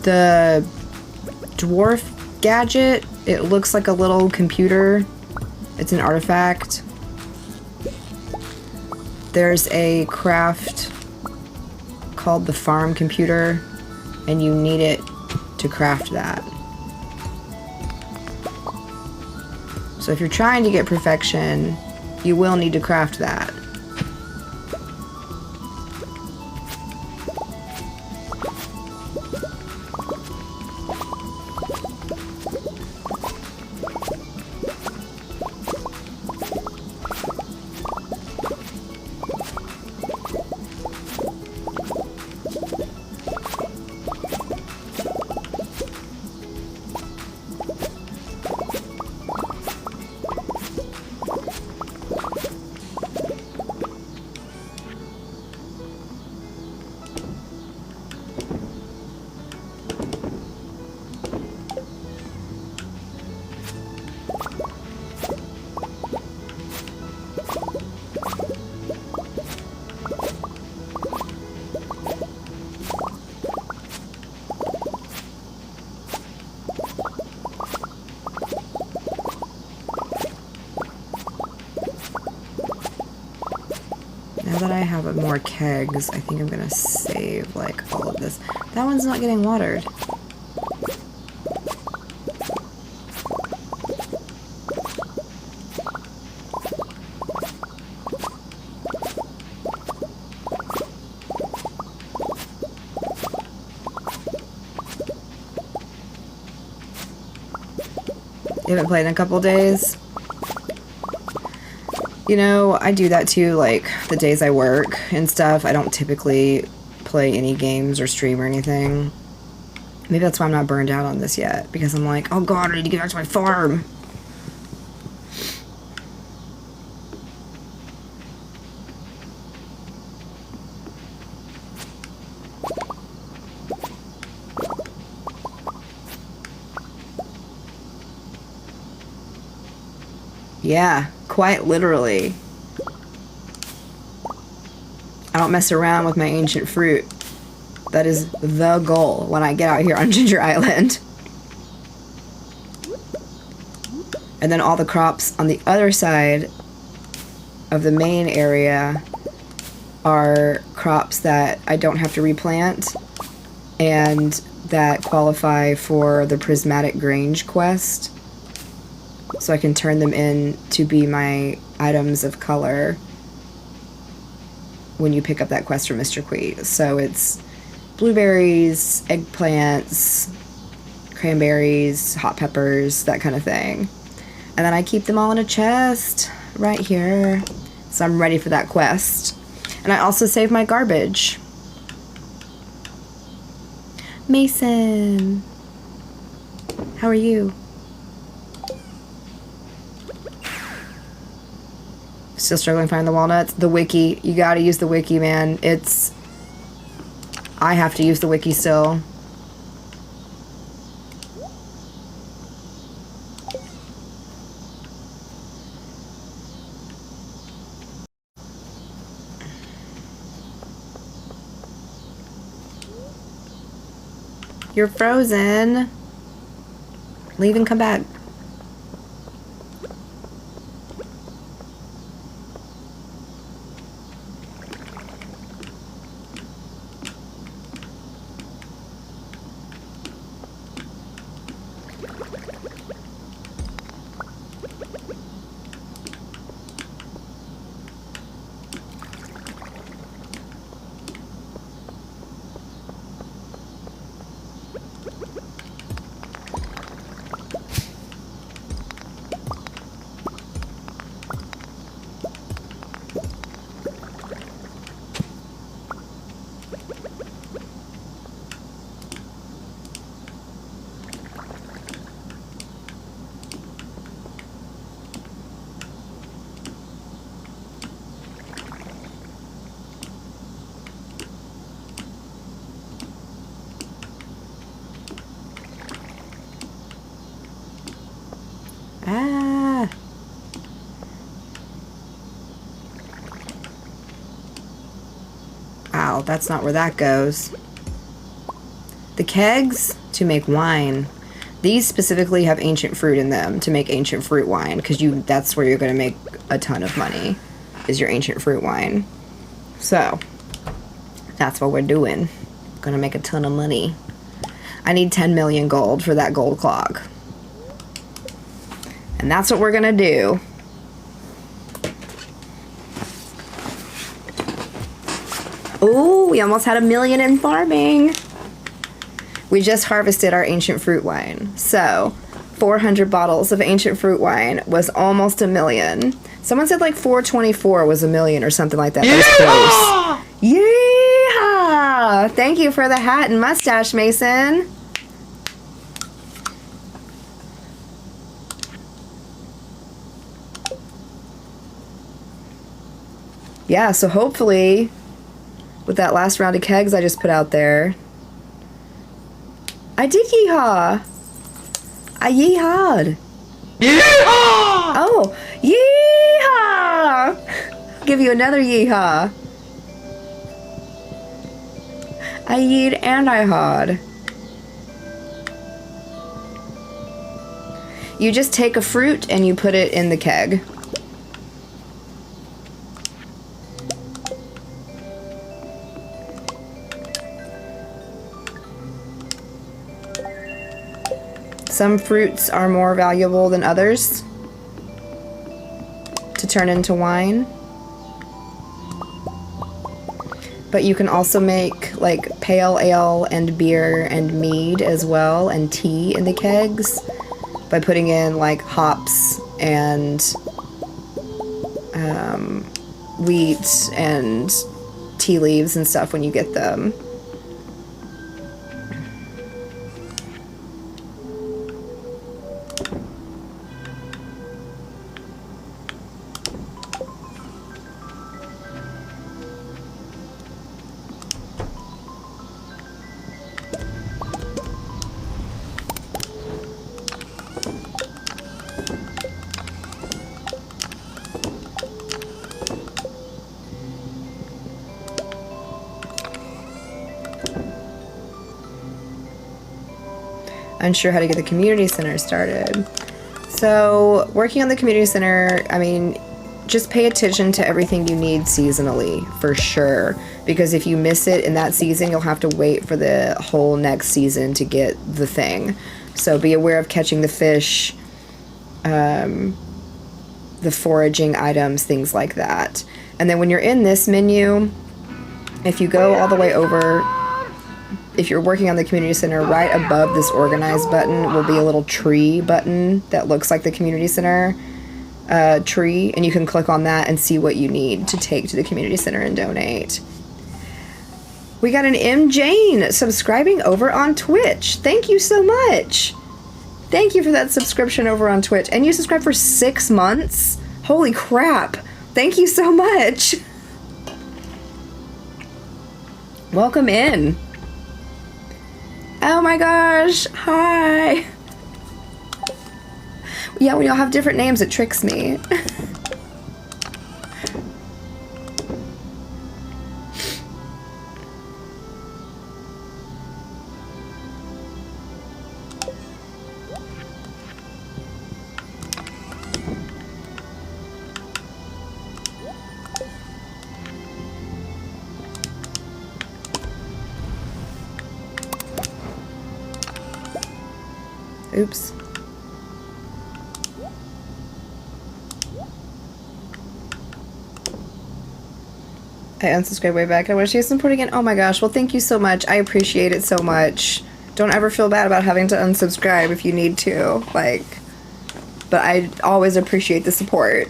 The dwarf gadget, it looks like a little computer. It's an artifact. There's a craft called the farm computer, and you need it to craft that. So if you're trying to get perfection, you will need to craft that. Now that I have more kegs, I think I'm gonna save like all of this. That one's not getting watered. You haven't played in a couple days? You know, I do that too, like, the days I work and stuff. I don't typically play any games or stream or anything. Maybe that's why I'm not burned out on this yet, because I'm like, oh god, I need to get back to my farm. Yeah, quite literally. I don't mess around with my ancient fruit. That is the goal when I get out here on Ginger Island. And then all the crops on the other side of the main area are crops that I don't have to replant and that qualify for the Prismatic Grange quest. So I can turn them in to be my items of color when you pick up that quest from Mr. Quee. So it's blueberries, eggplants, cranberries, hot peppers, that kind of thing. And then I keep them all in a chest right here. So I'm ready for that quest. And I also save my garbage. Mason, how are you? Still struggling finding the walnuts? The wiki. You gotta use the wiki, man. I have to use the wiki still. You're frozen. Leave and come back. Ah. Ow, that's not where that goes. The kegs to make wine. These specifically have ancient fruit in them to make ancient fruit wine, because that's where you're going to make a ton of money, is your ancient fruit wine. So, that's what we're doing. Gonna make a ton of money. I need 10 million gold for that gold clock. And that's what we're gonna do. Ooh, we almost had 1 million in farming. We just harvested our ancient fruit wine. So, 400 bottles of ancient fruit wine was almost 1 million. Someone said like 424 was 1 million or something like that. That was close. Yeehaw! Thank you for the hat and mustache, Mason. Yeah, so hopefully, with that last round of kegs I just put out there, I did yeehaw. I yeehawed. Yeehaw! Oh, yeehaw! I'll give you another yeehaw. I yeed and I hawed. You just take a fruit and you put it in the keg. Some fruits are more valuable than others to turn into wine. But you can also make like pale ale and beer and mead as well, and tea in the kegs. by putting in like hops and wheat and tea leaves and stuff when you get them. Unsure how to get the community center started. So working on the community center, I mean, just pay attention to everything you need seasonally for sure, because if you miss it in that season, you'll have to wait for the whole next season to get the thing. So be aware of catching the fish, the foraging items, things like that. And then when you're in this menu, if you go all the way over, if you're working on the community center, right above this organize button will be a little tree button that looks like the community center tree, and you can click on that and see what you need to take to the community center and donate. We got an M. Jane subscribing over on Twitch. Thank you so much. Thank you for that subscription over on Twitch. And you subscribed for 6 months? Holy crap. Thank you so much. Welcome in. Oh my gosh. Hi. Yeah, when y'all have different names, it tricks me. Oops. I unsubscribed way back. I wish you support again. Oh my gosh. Well, thank you so much. I appreciate it so much. Don't ever feel bad about having to unsubscribe if you need to. Like, but I always appreciate the support.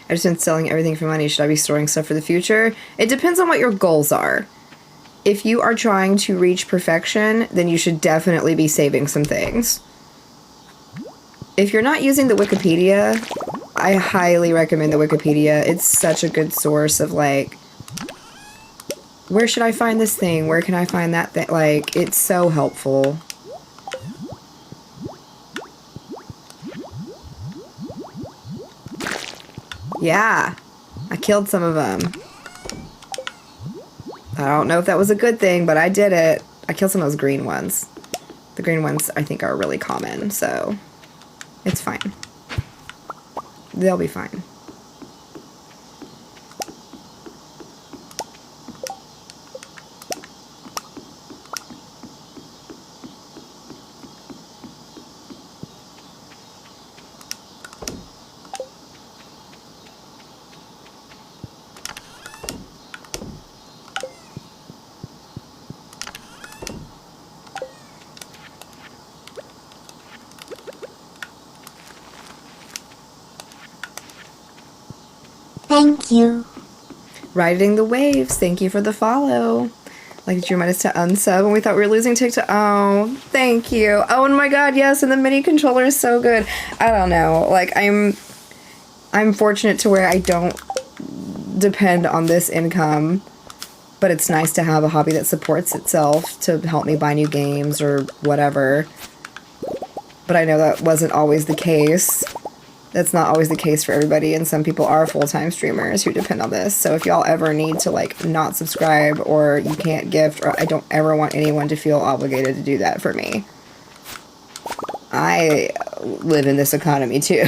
I've just been selling everything for money. Should I be storing stuff for the future? It depends on what your goals are. If you are trying to reach perfection, then you should definitely be saving some things. If you're not using the Wikipedia, I highly recommend the Wikipedia. It's such a good source of like, where should I find this thing? Where can I find that thing? Like, it's so helpful. Yeah, I killed some of them. I don't know if that was a good thing, but I did it. I killed some of those green ones. The green ones, I think, are really common, so it's fine. They'll be fine. Thank you. Riding the waves. Thank you for the follow. Like, did you remind us to unsub when we thought we were losing TikTok? Oh, thank you. Oh, and my God, yes, and the mini controller is so good. I don't know. Like, I'm fortunate to where I don't depend on this income, but it's nice to have a hobby that supports itself to help me buy new games or whatever. But I know that wasn't always the case. That's not always the case for everybody, and some people are full-time streamers who depend on this. So if y'all ever need to, like, not subscribe or you can't gift, or I don't ever want anyone to feel obligated to do that for me. I live in this economy too.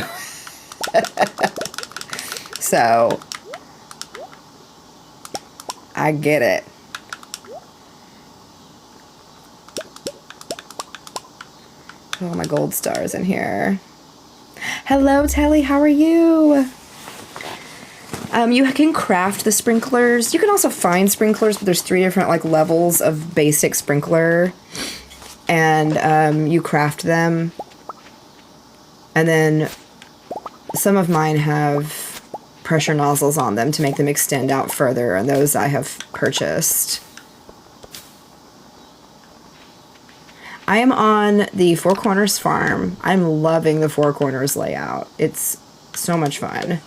So I get it. Put all my gold stars in here. Hello, Telly. How are you? You can craft the sprinklers. You can also find sprinklers, but there's 3 different like levels of basic sprinkler, and you craft them. And then some of mine have pressure nozzles on them to make them extend out further, and those I have purchased. I am on the Four Corners farm. I'm loving the Four Corners layout. It's so much fun.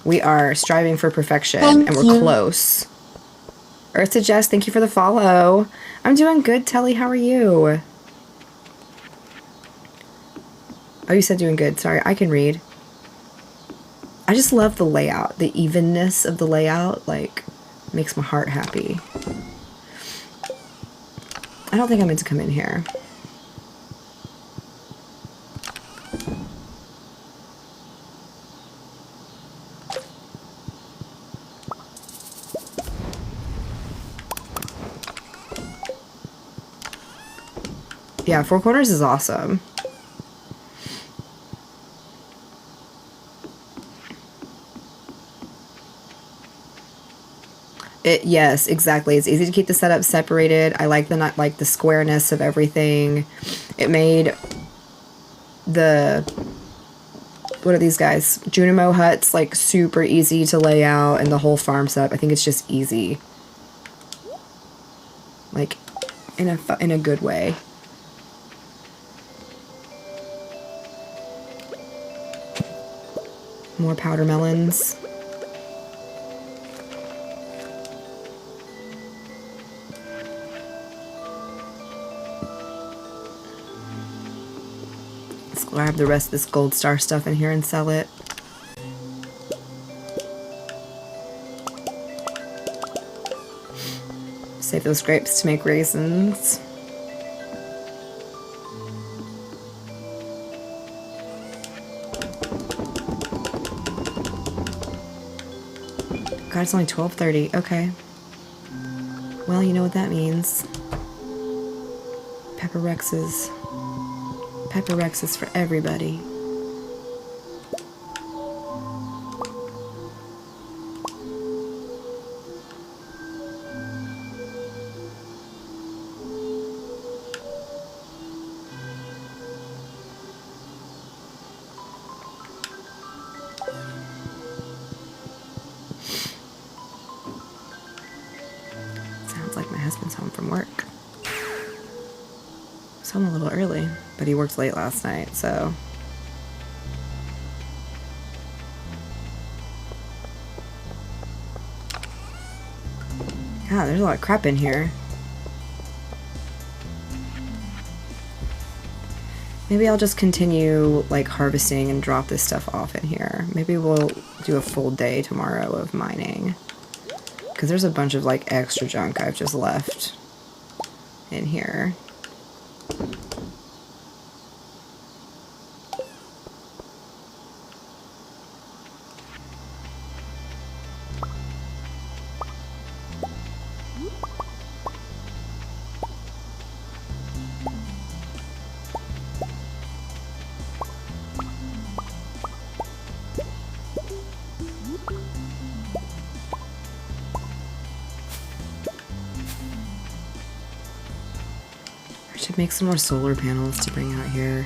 We are striving for perfection, and we're close. Earth to Jess, thank you for the follow. I'm doing good, Telly. How are you? Oh, you said doing good. Sorry, I can read. I just love the layout. The evenness of the layout, like, makes my heart happy. I don't think I meant to come in here. Yeah, Four Corners is awesome. Yes, exactly. It's easy to keep the setup separated. I like the squareness of everything. It made the, what are these guys? Junimo huts, like, super easy to lay out, and the whole farm setup. I think it's just easy. Like, in a good way. More powder melons. Let's grab the rest of this gold star stuff in here and sell it. Save those grapes to make raisins. God, it's only 12:30. Okay. Well, you know what that means. Pepper Rexes. Pepper Rexes for everybody. Husband's home from work. He's home a little early, but he worked late last night, so. God, there's a lot of crap in here. Maybe I'll just continue, like, harvesting and drop this stuff off in here. Maybe we'll do a full day tomorrow of mining. Because there's a bunch of, like, extra junk I've just left in here. Make some more solar panels to bring out here.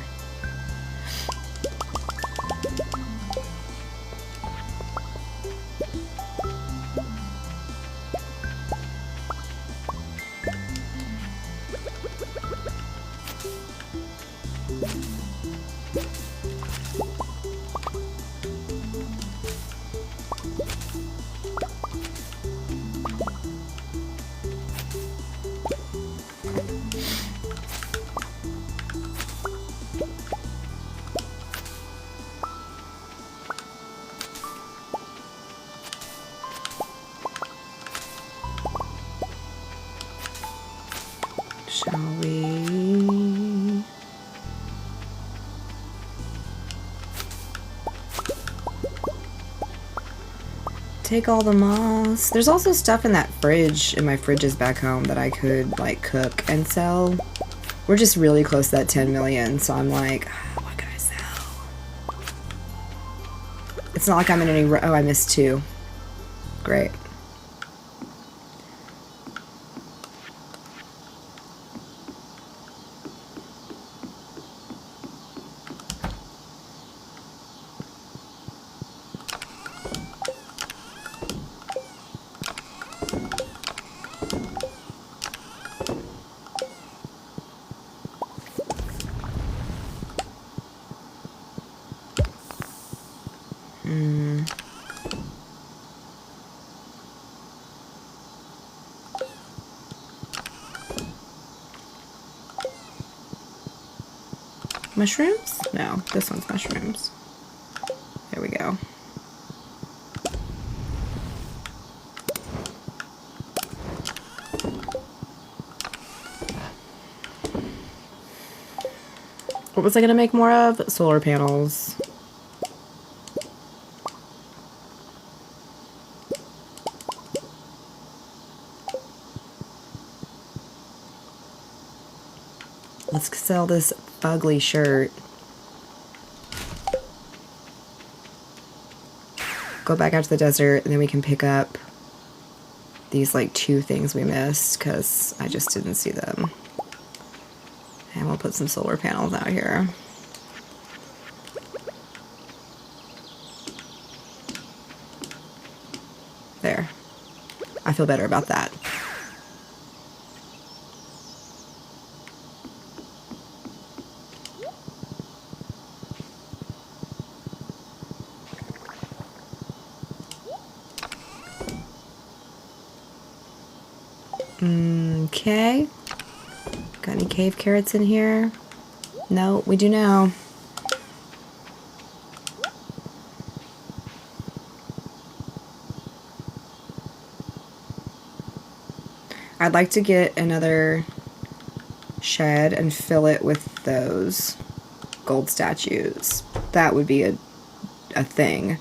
take all the moss. There's also stuff in that fridge, in my fridges back home, that I could, like, cook and sell. We're just really close to that 10 million, so I'm like, what can I sell? It's not like I'm in any... Oh, I missed 2. Great. Mushrooms? No, this one's mushrooms. There we go. What was I gonna make more of? Solar panels. Let's sell this ugly shirt. Go back out to the desert, and then we can pick up these, like, 2 things we missed, because I just didn't see them. And we'll put some solar panels out here. There. I feel better about that. Okay. Got any cave carrots in here? No, we do now. I'd like to get another shed and fill it with those gold statues. That would be a thing.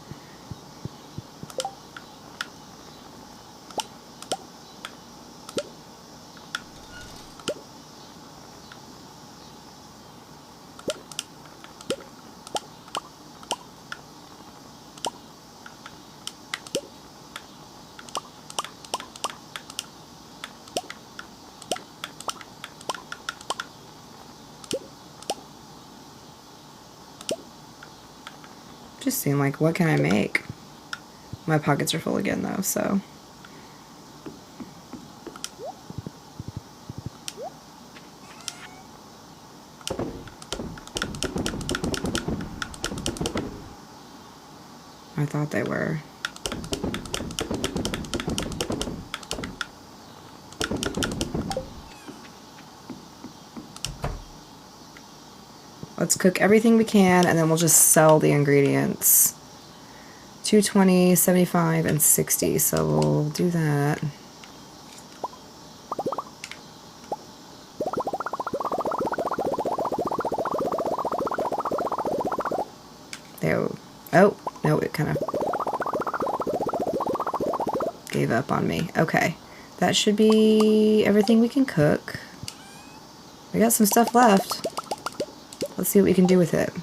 Just seem like, what can I make? My pockets are full again though, so. I thought they were. Let's cook everything we can, and then we'll just sell the ingredients. 220, 75, and 60, so we'll do that. There. Oh, no, it kind of gave up on me. Okay, that should be everything we can cook. We got some stuff left. Let's see what we can do with it.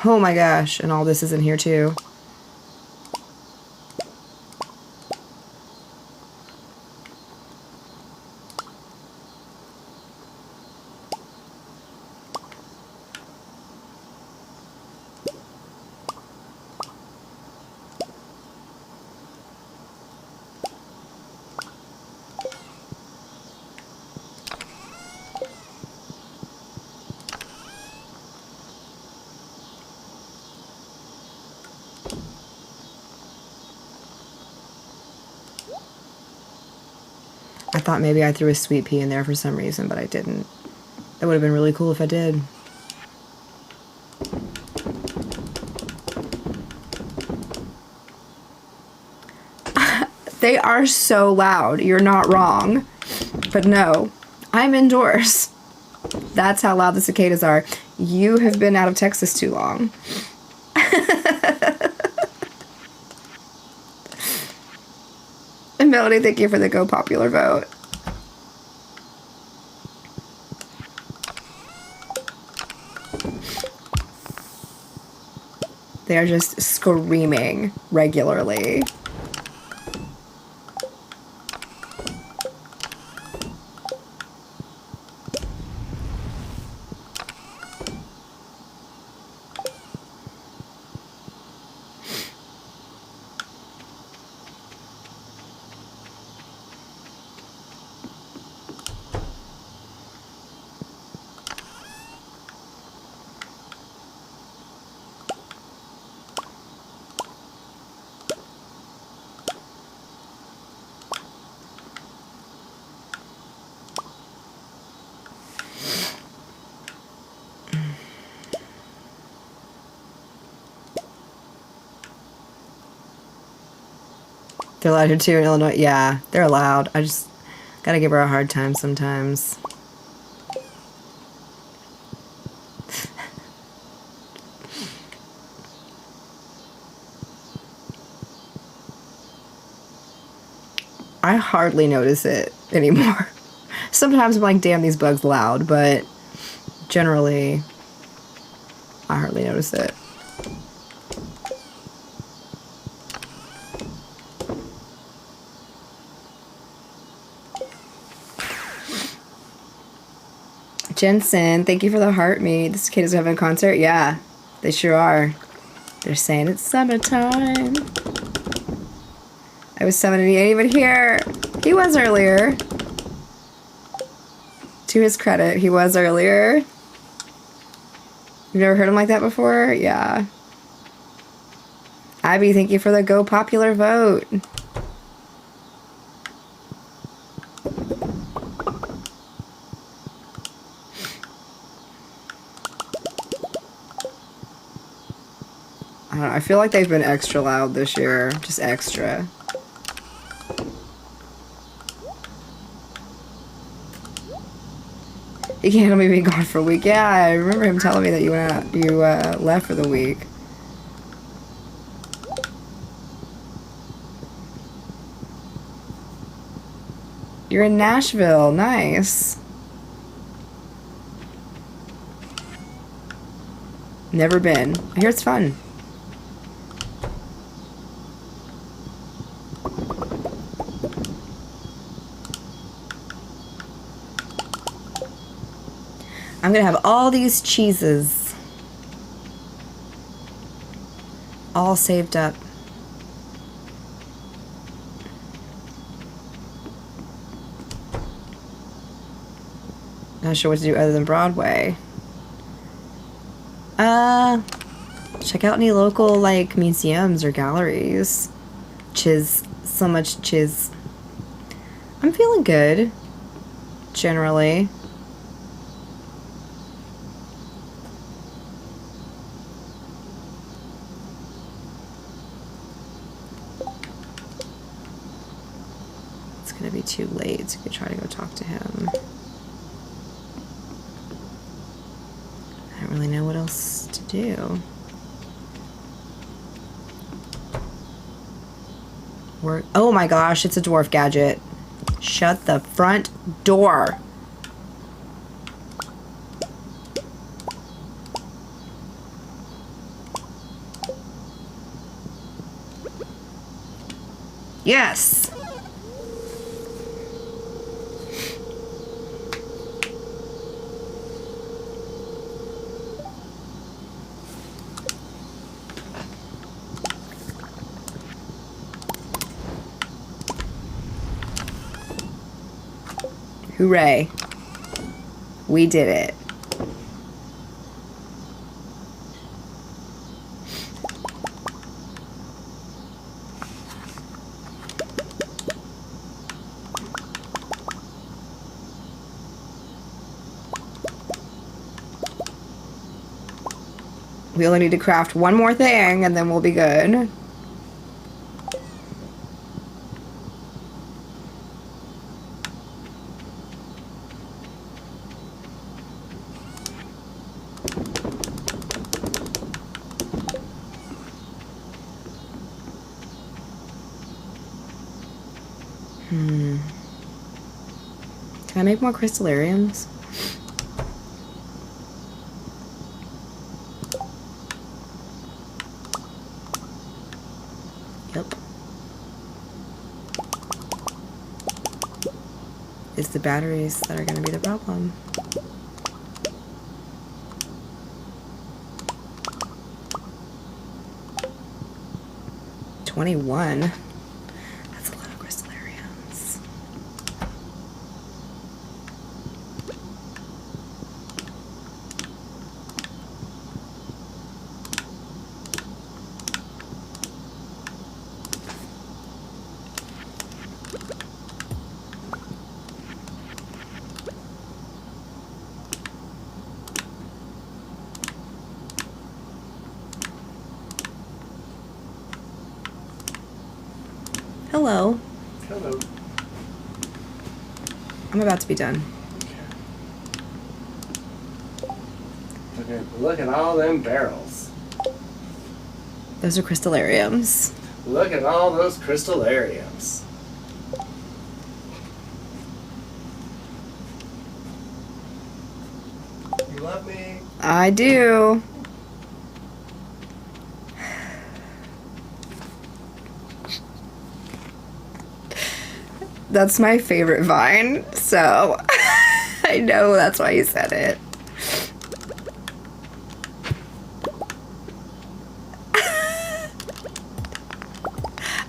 Oh my gosh, and all this is in here too. I thought maybe I threw a sweet pea in there for some reason, but I didn't. That would have been really cool if I did. They are so loud. You're not wrong. But no, I'm indoors. That's how loud the cicadas are. You have been out of Texas too long. Melody, thank you for the Go Popular vote. They are just screaming regularly. They're loud here too in Illinois. Yeah, they're loud. I just gotta give her a hard time sometimes. I hardly notice it anymore. Sometimes I'm like, damn, these bugs loud, but generally, I hardly notice it. Jensen, thank you for the heart me. This kid is having a concert? Yeah, they sure are. They're saying it's summertime. I was 7 and he ain't even here. He was earlier. To his credit, he was earlier. You've never heard him like that before? Yeah. Abby, thank you for the Go Popular vote. I don't know, I feel like they've been extra loud this year. Just extra. You can't handle me being gone for a week. Yeah, I remember him telling me that you went out, you left for the week. You're in Nashville. Nice. Never been. I hear it's fun. I'm gonna have all these cheeses all saved up. Not sure what to do other than Broadway. Check out any local like museums or galleries. Chiz, so much chiz. I'm feeling good, generally. It's gonna be too late to try to go talk to him. I don't really know what else to do. Oh my gosh, it's a dwarf gadget. Shut the front door. Yes. Hooray. We did it. We only need to craft one more thing and then we'll be good. Can I make more crystallariums? Yep. It's the batteries that are going to be the problem. $21. That's a lot of crystallariums. Hello. Hello. I'm about to be done. Okay, look at all them barrels. Those are crystallariums. Look at all those crystallariums. You love me? I do. That's my favorite Vine, so I know that's why you said it.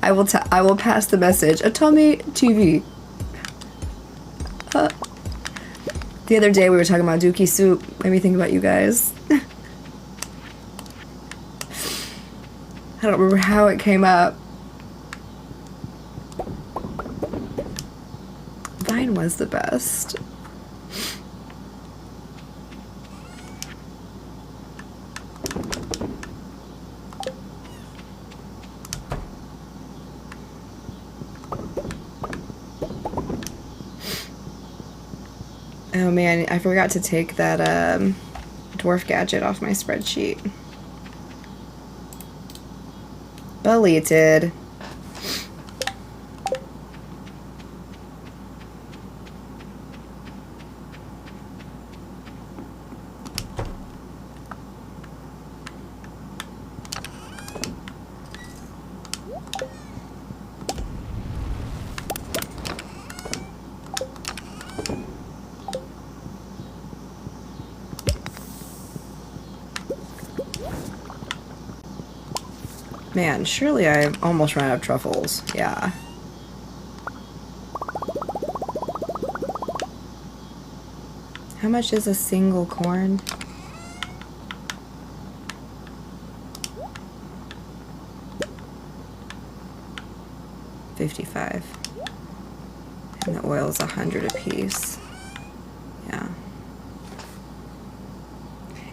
I will pass the message. Atome TV. The other day we were talking about Dookie soup. Made me think about you guys. I don't remember how it came up. Vine was the best. Oh man, I forgot to take that dwarf gadget off my spreadsheet. Deleted. Man, surely I almost ran out of truffles. Yeah. How much is a single corn? $55. And the oil is $100 a piece. Yeah.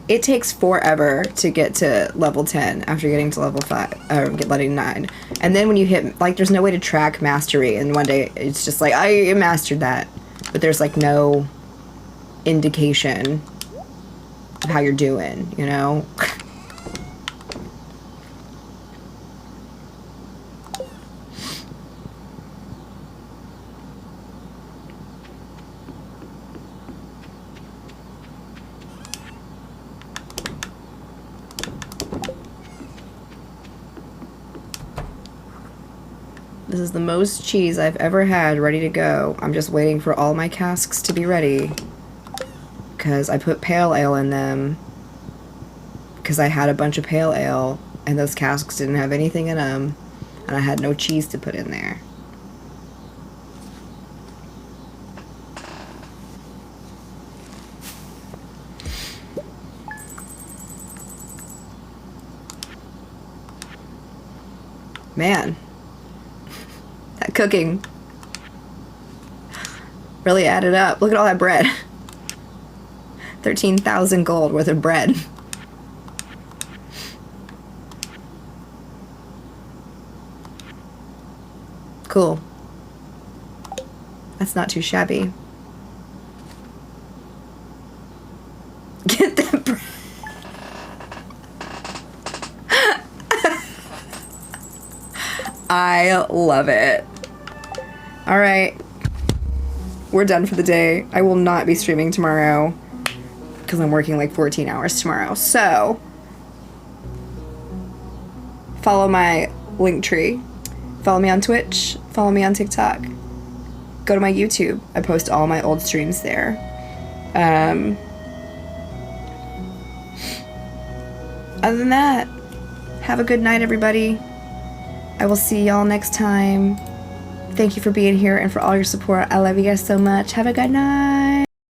It takes forever to get to level 10 after getting to level 5, or getting 9. And then when you hit, like, there's no way to track mastery, and one day it's just like, I mastered that. But there's, like, no indication of how you're doing, you know? This is the most cheese I've ever had ready to go. I'm just waiting for all my casks to be ready. Because I put pale ale in them. Because I had a bunch of pale ale. And those casks didn't have anything in them. And I had no cheese to put in there. Man. That cooking really added up. Look at all that bread. 13,000 gold worth of bread. Cool. That's not too shabby. Get that bread. I love it. All right. We're done for the day. I will not be streaming tomorrow because I'm working like 14 hours tomorrow. So, follow my link tree. Follow me on Twitch. Follow me on TikTok. Go to my YouTube. I post all my old streams there. Other than that, have a good night, everybody. I will see y'all next time. Thank you for being here and for all your support. I love you guys so much. Have a good night.